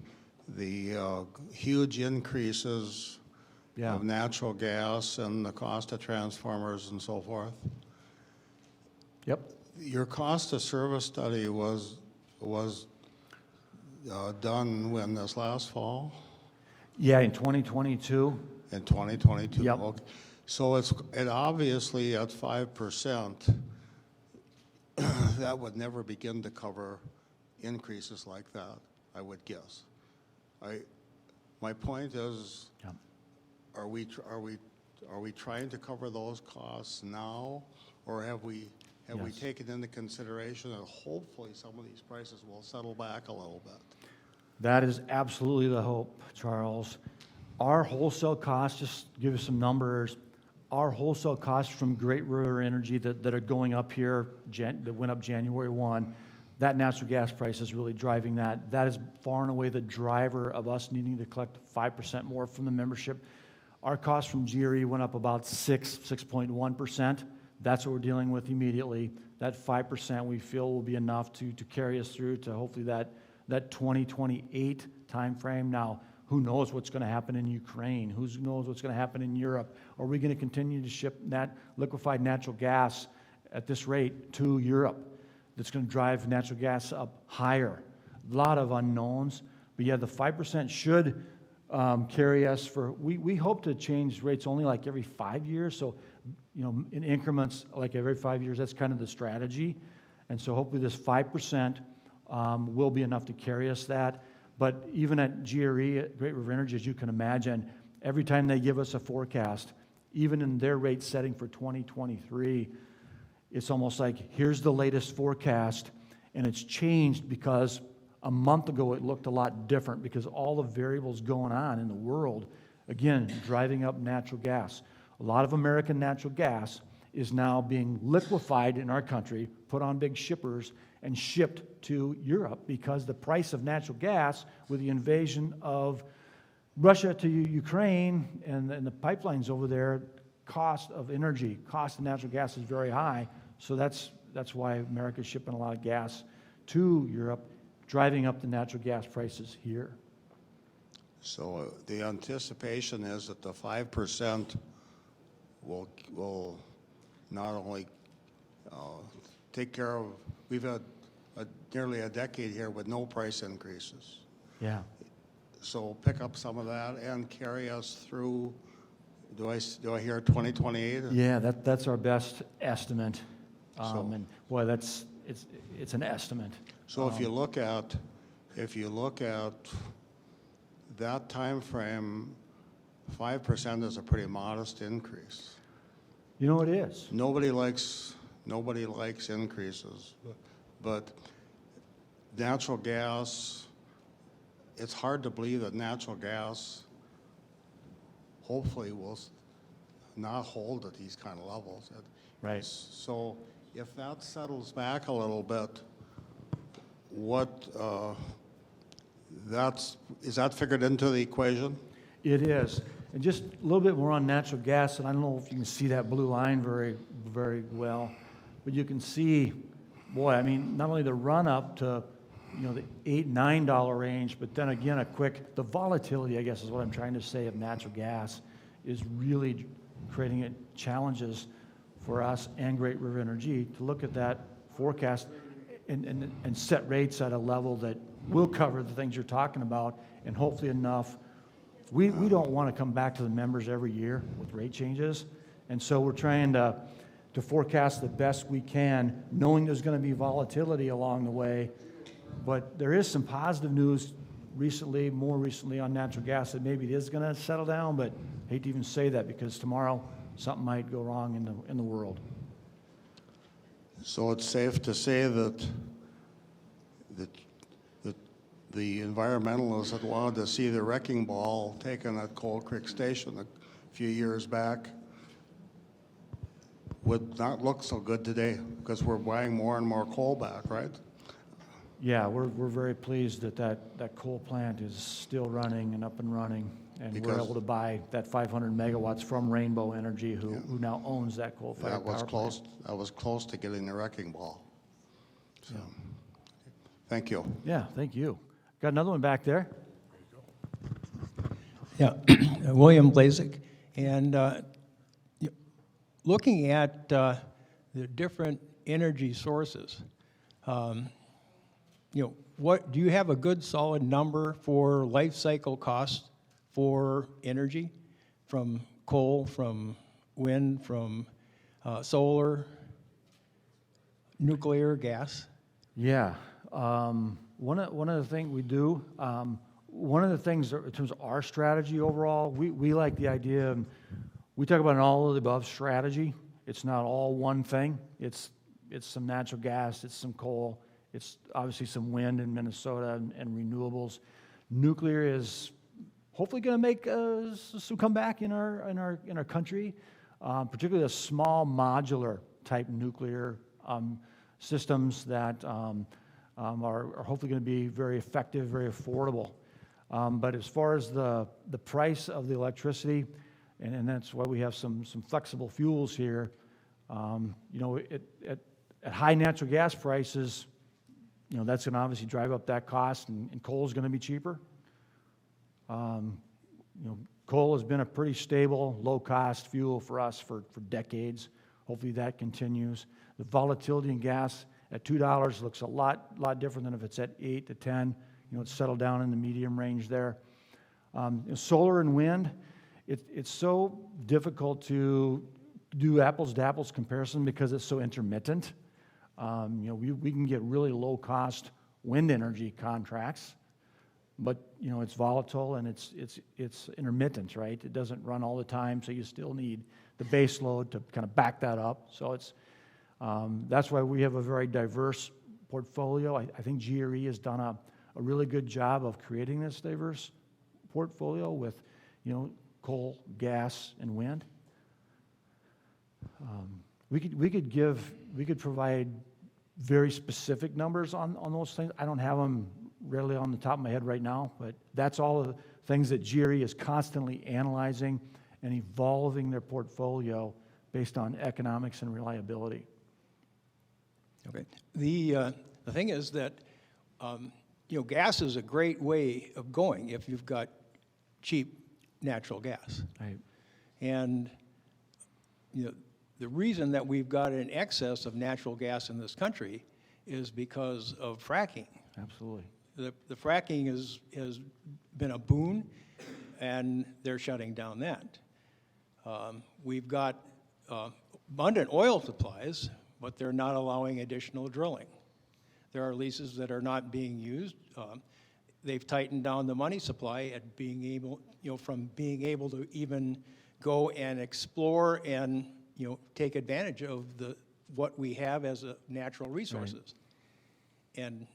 C: huge increases of natural gas and the cost of transformers and so forth.
E: Yep.
C: Your cost of service study was done when, this last fall?
E: Yeah, in 2022.
C: In 2022?
E: Yep.
C: Okay. So it obviously at 5%, that would never begin to cover increases like that, I would guess. my point is,
E: Yeah.
C: are we trying to cover those costs now, or have we
E: Yes.
C: taken into consideration that hopefully some of these prices will settle back a little bit?
E: That is absolutely the hope, Charles. Our wholesale costs, just to give you some numbers, our wholesale costs from Great River Energy that are going up here, that went up January 1, that natural gas price is really driving that. That is far and away the driver of us needing to collect 5% more from the membership. Our cost from GRE went up about 6.1%. That's what we're dealing with immediately. That 5% we feel will be enough to carry us through to hopefully that 2028 timeframe. Now, who knows what's going to happen in Ukraine? Who knows what's going to happen in Europe? Are we going to continue to ship liquefied natural gas at this rate to Europe? That's going to drive natural gas up higher. A lot of unknowns. But yeah, the 5% should carry us for, we hope to change rates only like every 5 years. So, in increments like every 5 years, that's kind of the strategy. And so hopefully this 5% will be enough to carry us that. But even at GRE, at Great River Energy, as you can imagine, every time they give us a forecast, even in their rate setting for 2023, it's almost like, here's the latest forecast, and it's changed because a month ago it looked a lot different because all the variables going on in the world, again, driving up natural gas. A lot of American natural gas is now being liquefied in our country, put on big shippers, and shipped to Europe because the price of natural gas with the invasion of Russia to Ukraine and the pipelines over there, cost of energy, cost of natural gas is very high. So that's why America's shipping a lot of gas to Europe, driving up the natural gas prices here.
C: So the anticipation is that the 5% will not only take care of, we've had nearly a decade here with no price increases.
E: Yeah.
C: So pick up some of that and carry us through, do I hear 2028?
E: Yeah, that's our best estimate.
C: So-
E: And boy, it's an estimate.
C: So if you look at that time frame, 5% is a pretty modest increase.
E: You know it is.
C: Nobody likes increases, but natural gas, it's hard to believe that natural gas hopefully will not hold at these kind of levels.
E: Right.
C: So if that settles back a little bit, is that figured into the equation?
E: It is. And just a little bit more on natural gas, and I don't know if you can see that blue line very, very well, but you can see, boy, I mean, not only the run up to, the $8, $9 range, but then again, the volatility, I guess is what I'm trying to say, of natural gas is really creating challenges for us and Great River Energy to look at that forecast and set rates at a level that will cover the things you're talking about, and hopefully enough. We don't want to come back to the members every year with rate changes, and so we're trying to forecast the best we can, knowing there's going to be volatility along the way. But there is some positive news more recently on natural gas that maybe it is going to settle down, but I hate to even say that because tomorrow something might go wrong in the world.
C: So it's safe to say that the environmentalists that wanted to see the wrecking ball taken at Coal Creek Station a few years back would not look so good today because we're buying more and more coal back, right?
E: Yeah, we're very pleased that coal plant is still running and up and running, and we're
C: Because-
E: able to buy that 500 megawatts from Rainbow Energy, who now owns that coal-fired
C: That was
E: power
C: close.
E: plant.
C: That was close to getting the wrecking ball. So, thank you.
E: Yeah, thank you. Got another one back there.
H: Yeah, William Blazik. And looking at the different energy sources, what do you have a good solid number for life cycle costs for energy from coal, from wind, from solar, nuclear, gas?
E: Yeah. One of the things we do, one of the things in terms of our strategy overall, we like the idea, we talk about an all of the above strategy. It's not all one thing. It's some natural gas, it's some coal, it's obviously some wind in Minnesota and renewables. Nuclear is hopefully going to make some comeback in our country, particularly the small modular type nuclear systems that are hopefully going to be very effective, very affordable. But as far as the price of the electricity, and that's why we have some flexible fuels here, at high natural gas prices, that's going to obviously drive up that cost, and coal is going to be cheaper. Coal has been a pretty stable, low-cost fuel for us for decades. Hopefully that continues. The volatility in gas at $2 looks a lot different than if it's at 8 to 10. It's settled down in the medium range there. Solar and wind, it's so difficult to do apples to apples comparison because it's so intermittent. We can get really low-cost wind energy contracts, but it's volatile and it's intermittent, right? It doesn't run all the time, so you still need the base load to kind of back that up. So that's why we have a very diverse portfolio. I think GRE has done a really good job of creating this diverse portfolio with coal, gas, and wind. We could provide very specific numbers on those things. I don't have them readily on the top of my head right now, but that's all of the things that GRE is constantly analyzing and evolving their portfolio based on economics and reliability.
H: Okay. The thing is that gas is a great way of going if you've got cheap natural gas.
E: Right.
H: And the reason that we've got an excess of natural gas in this country is because of fracking.
E: Absolutely.
H: The fracking has been a boon, and they're shutting down that. We've got abundant oil supplies, but they're not allowing additional drilling. There are leases that are not being used. They've tightened down the money supply at being able, from being able to even go and explore and take advantage of what we have as natural resources. Right. And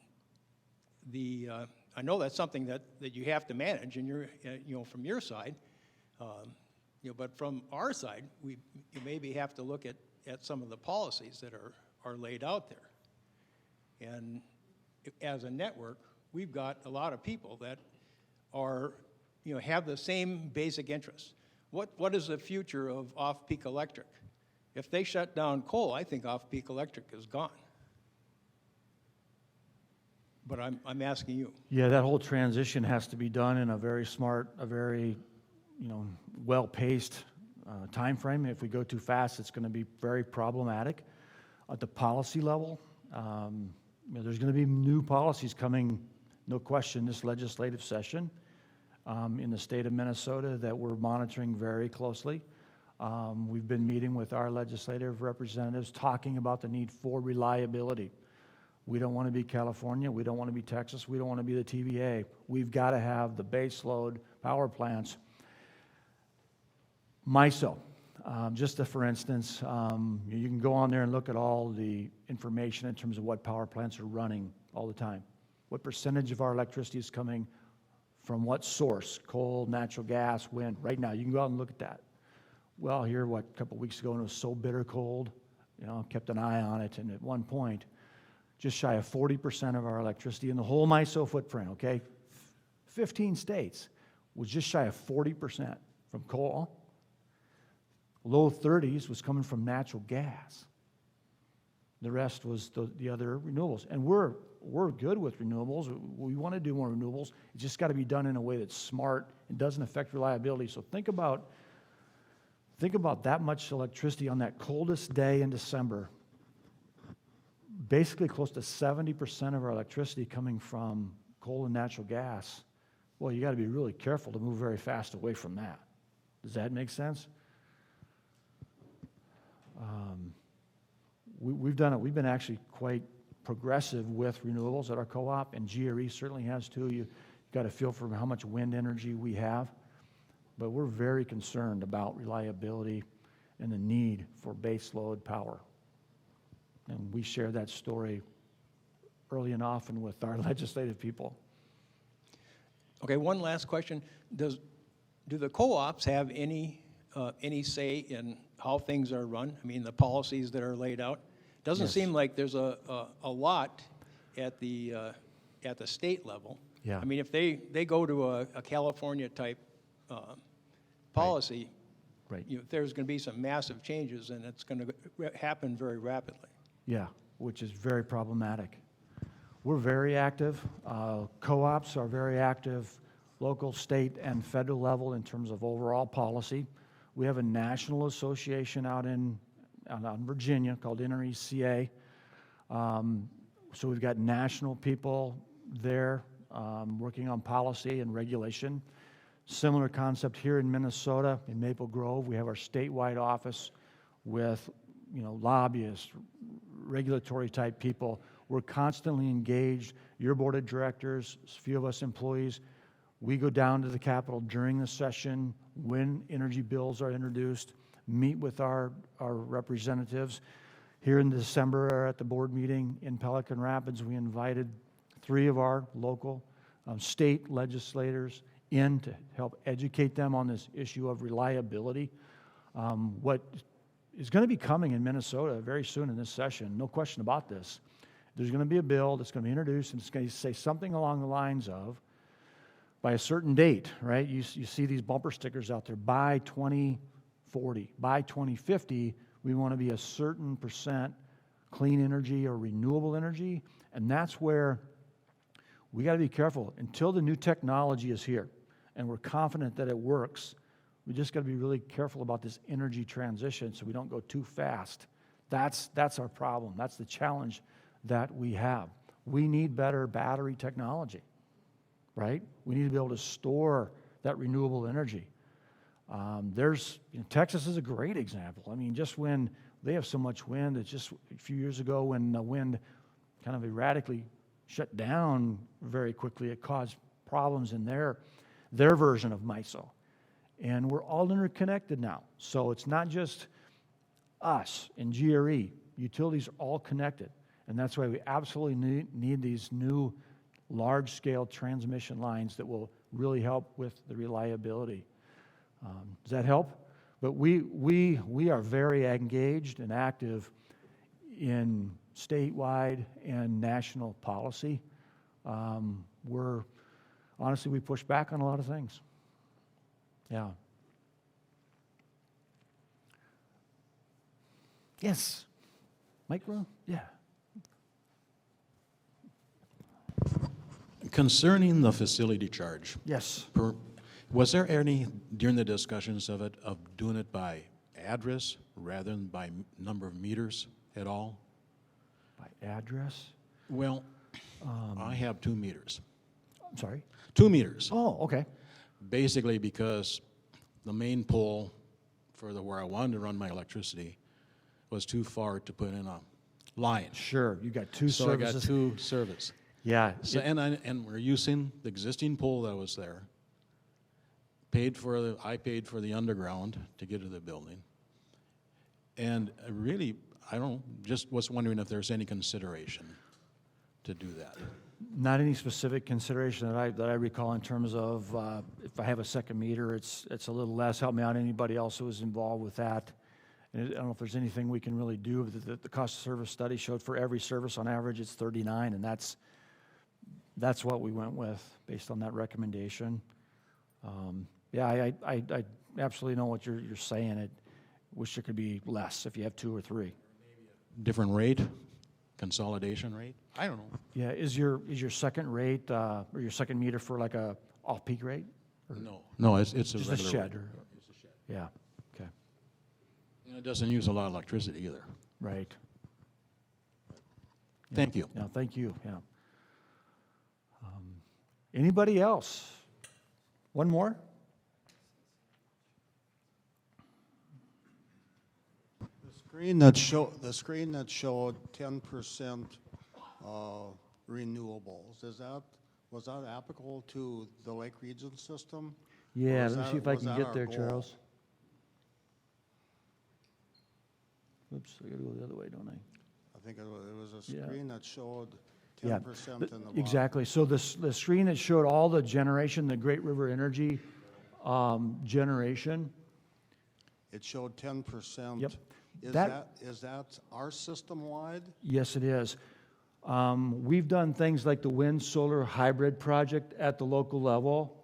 H: I know that's something that you have to manage, and from your side, but from our side, you maybe have to look at some of the policies that are laid out there. And as a network, we've got a lot of people that are, have the same basic interests. What is the future of off-peak electric? If they shut down coal, I think off-peak electric is gone. But I'm asking you.
E: Yeah, that whole transition has to be done in a very smart, a very, well-paced time frame. If we go too fast, it's going to be very problematic. At the policy level, there's going to be new policies coming, no question, this legislative session in the state of Minnesota that we're monitoring very closely. We've been meeting with our legislative representatives talking about the need for reliability. We don't want to be California. We don't want to be Texas. We don't want to be the TVA. We've got to have the base load power plants. MISO, just for instance, you can go on there and look at all the information in terms of what power plants are running all the time. What percentage of our electricity is coming from what source? Coal, natural gas, wind. Right now, you can go out and look at that. Well, here, a couple weeks ago, and it was so bitter cold, kept an eye on it, and at one point, just shy of 40% of our electricity in the whole MISO footprint, okay? 15 states was just shy of 40% from coal. Low 30s was coming from natural gas. The rest was the other renewables. And we're good with renewables. We want to do more renewables. It's just got to be done in a way that's smart and doesn't affect reliability. So think about that much electricity on that coldest day in December. Basically close to 70% of our electricity coming from coal and natural gas. Well, you got to be really careful to move very fast away from that. Does that make sense? We've done it. We've been actually quite progressive with renewables at our co-op, and GRE certainly has too. You got a feel for how much wind energy we have, but we're very concerned about reliability and the need for base load power. And we share that story early and often with our legislative people.
H: Okay, one last question. Do the co-ops have any say in how things are run? I mean, the policies that are laid out? Doesn't
E: Yes.
H: seem like there's a lot at the state level.
E: Yeah.
H: I mean, if they go to a California-type policy,
E: Right.
H: there's going to be some massive changes, and it's going to happen very rapidly.
E: Yeah, which is very problematic. We're very active. Co-ops are very active, local, state, and federal level in terms of overall policy. We have a national association out in Virginia called LREC. So we've got national people there working on policy and regulation. Similar concept here in Minnesota, in Maple Grove. We have our statewide office with lobbyists, regulatory type people. We're constantly engaged. Your board of directors, a few of us employees, we go down to the Capitol during the session when energy bills are introduced, meet with our representatives. Here in December at the board meeting in Pelican Rapids, we invited 3 of our local state legislators in to help educate them on this issue of reliability. What is going to be coming in Minnesota very soon in this session, no question about this. There's going to be a bill that's going to be introduced, and it's going to say something along the lines of, by a certain date, right? You see these bumper stickers out there, by 2040, by 2050, we want to be a certain percent clean energy or renewable energy, and that's where we got to be careful. Until the new technology is here, and we're confident that it works, we just got to be really careful about this energy transition so we don't go too fast. That's our problem. That's the challenge that we have. We need better battery technology, right? We need to be able to store that renewable energy. Texas is a great example. I mean, just when they have so much wind, it's just a few years ago when the wind kind of erratically shut down very quickly, it caused problems in their version of MISO. And we're all interconnected now. So it's not just us and GRE. Utilities are all connected. And that's why we absolutely need these new large-scale transmission lines that will really help with the reliability. Does that help? But we are very engaged and active in statewide and national policy. Honestly, we push back on a lot of things. Yeah. Yes. Micro? Yeah.
I: Concerning the facility charge,
E: Yes.
I: was there any, during the discussions of it, of doing it by address rather than by number of meters at all?
E: By address?
I: Well, I have 2 meters.
E: I'm sorry?
I: 2 meters.
E: Oh, okay.
I: Basically because the main pole for where I wanted to run my electricity was too far to put in a line.
E: Sure. You got 2
I: So
E: services.
I: I got 2 service.
E: Yeah.
I: So, and we're using the existing pole that was there. I paid for the underground to get to the building. And really, I just was wondering if there's any consideration to do that.
E: Not any specific consideration that I recall in terms of if I have a second meter, it's a little less. Help me out, anybody else who was involved with that. And I don't know if there's anything we can really do. The cost of service study showed for every service on average it's $39, and that's what we went with based on that recommendation. Yeah, I absolutely know what you're saying. I wish it could be less if you have 2 or 3.
I: Different rate, consolidation rate? I don't know.
E: Yeah, is your second rate or your second meter for like a off-peak rate?
I: No, it's a
E: Just a
I: regular
E: shed?
I: rate.
E: Or, yeah, okay,
I: And it doesn't use a lot of electricity either.
E: right.
I: Thank you.
E: Yeah, thank you, yeah. Anybody else? One more?
C: The screen that showed 10% renewables, is that Was that applicable to the Lake Region system?
E: Yeah,
C: was
E: let me
C: that-
E: see if I
C: was
E: can
C: that
E: get
C: our
E: there,
C: goal?
E: Charles. Oops, I gotta go the other way, don't I?
C: I think it was a
E: Yeah.
C: screen that showed
E: Yeah,
C: 10% in the bottom.
E: exactly. So the screen that showed all the generation, the Great River Energy generation.
C: It showed 10%.
E: Yep.
C: Is
E: That-
C: that our system-wide?
E: Yes, it is. We've done things like the wind solar hybrid project at the local level.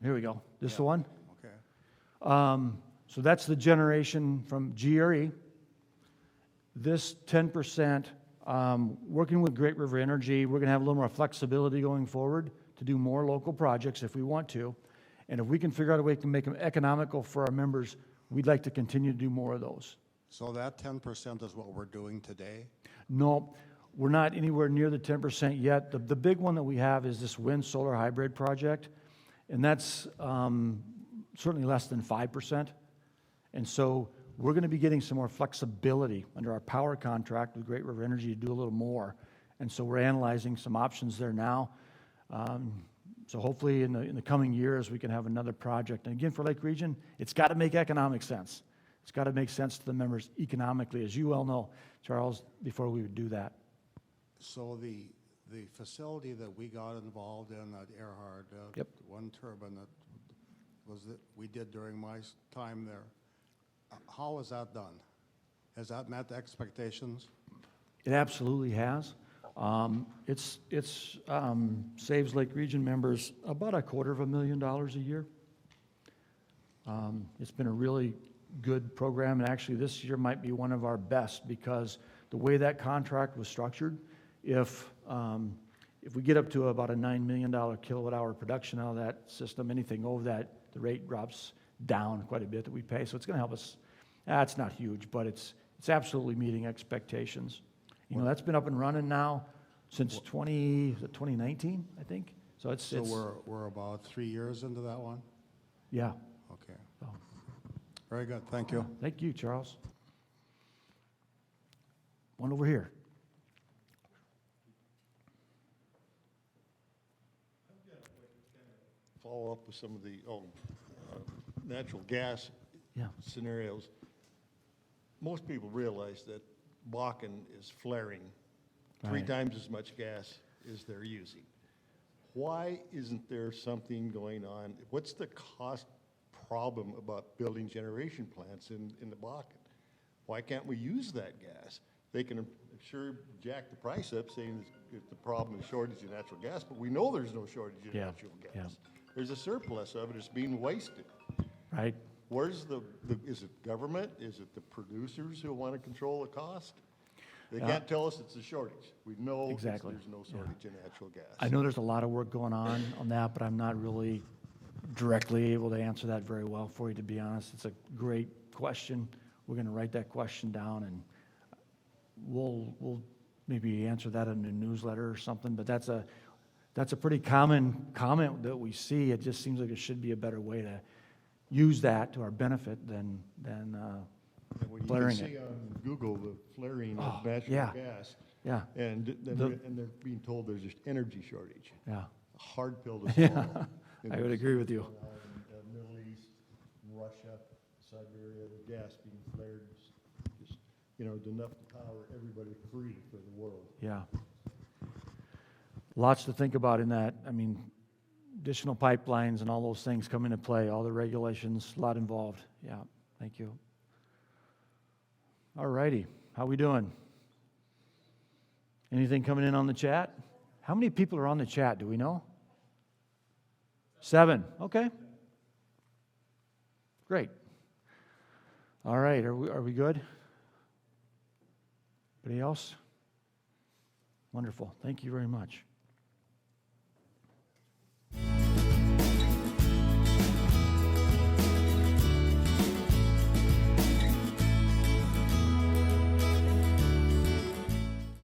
E: Here we go. This the one?
C: Okay.
E: So that's the generation from GRE. This 10%, working with Great River Energy, we're going to have a little more flexibility going forward to do more local projects if we want to. And if we can figure out a way to make them economical for our members, we'd like to continue to do more of those.
C: So that 10% is what we're doing today?
E: No, we're not anywhere near the 10% yet. The big one that we have is this wind solar hybrid project, and that's certainly less than 5%. And so we're going to be getting some more flexibility under our power contract with Great River Energy to do a little more. And so we're analyzing some options there now. So hopefully in the coming years, we can have another project. And again, for Lake Region, it's got to make economic sense. It's got to make sense to the members economically, as you well know, Charles, before we would do that.
C: So the facility that we got involved in at Earhart,
E: Yep.
C: one turbine that we did during my time there, how was that done? Has that met the expectations?
E: It absolutely has. It's saves Lake Region members about $250,000 a year. It's been a really good program, and actually this year might be one of our best because the way that contract was structured, if we get up to about a $9 million kilowatt hour production out of that system, anything over that, the rate drops down quite a bit that we pay. So it's going to help us. It's not huge, but it's absolutely meeting expectations. You know, that's been up and running now since 2019, I think. So it's
C: We're about 3 years into that one?
E: yeah.
C: Okay.
E: So,
C: Very good, thank you.
E: thank you, Charles. One over here.
J: Follow up with some of the natural gas
E: Yeah.
J: scenarios. Most people realize that Bakken is flaring 3
E: Right.
J: times as much gas as they're using. Why isn't there something going on? What's the cost problem about building generation plants in the Bakken? Why can't we use that gas? They can sure jack the price up saying that the problem is shortage of natural gas, but we know there's no shortage of
E: Yeah,
J: natural gas.
E: yeah.
J: There's a surplus of it, it's being wasted.
E: Right.
J: Where's is it government? Is it the producers who want to control the cost? They can't tell us it's a shortage. We know
E: Exactly.
J: there's no shortage of natural gas.
E: I know there's a lot of work going on that, but I'm not really directly able to answer that very well for you, to be honest. It's a great question. We're going to write that question down, and we'll maybe answer that in a newsletter or something. But that's a pretty common comment that we see. It just seems like it should be a better way to use that to our benefit than
J: And when you can
E: flaring
J: see
E: it.
J: on Google the flaring
E: Oh,
J: of natural
E: yeah.
J: gas,
E: Yeah,
J: and
E: The-
J: they're being told there's just energy shortage.
E: yeah.
J: A hard pill to swallow.
E: Yeah,
J: And
E: I would
J: there's
E: agree with you.
J: going on in the Middle East, Russia, Siberia, the gas being flared, just, enough to power everybody free for the world.
E: Yeah. Lots to think about in that. I mean, additional pipelines and all those things come into play, all the regulations, a lot involved. Yeah, thank you. All righty, how we doing? Anything coming in on the chat? How many people are on the chat, do we know? 7, okay. Great. All right, are we good? Anybody else? Wonderful, thank you very much.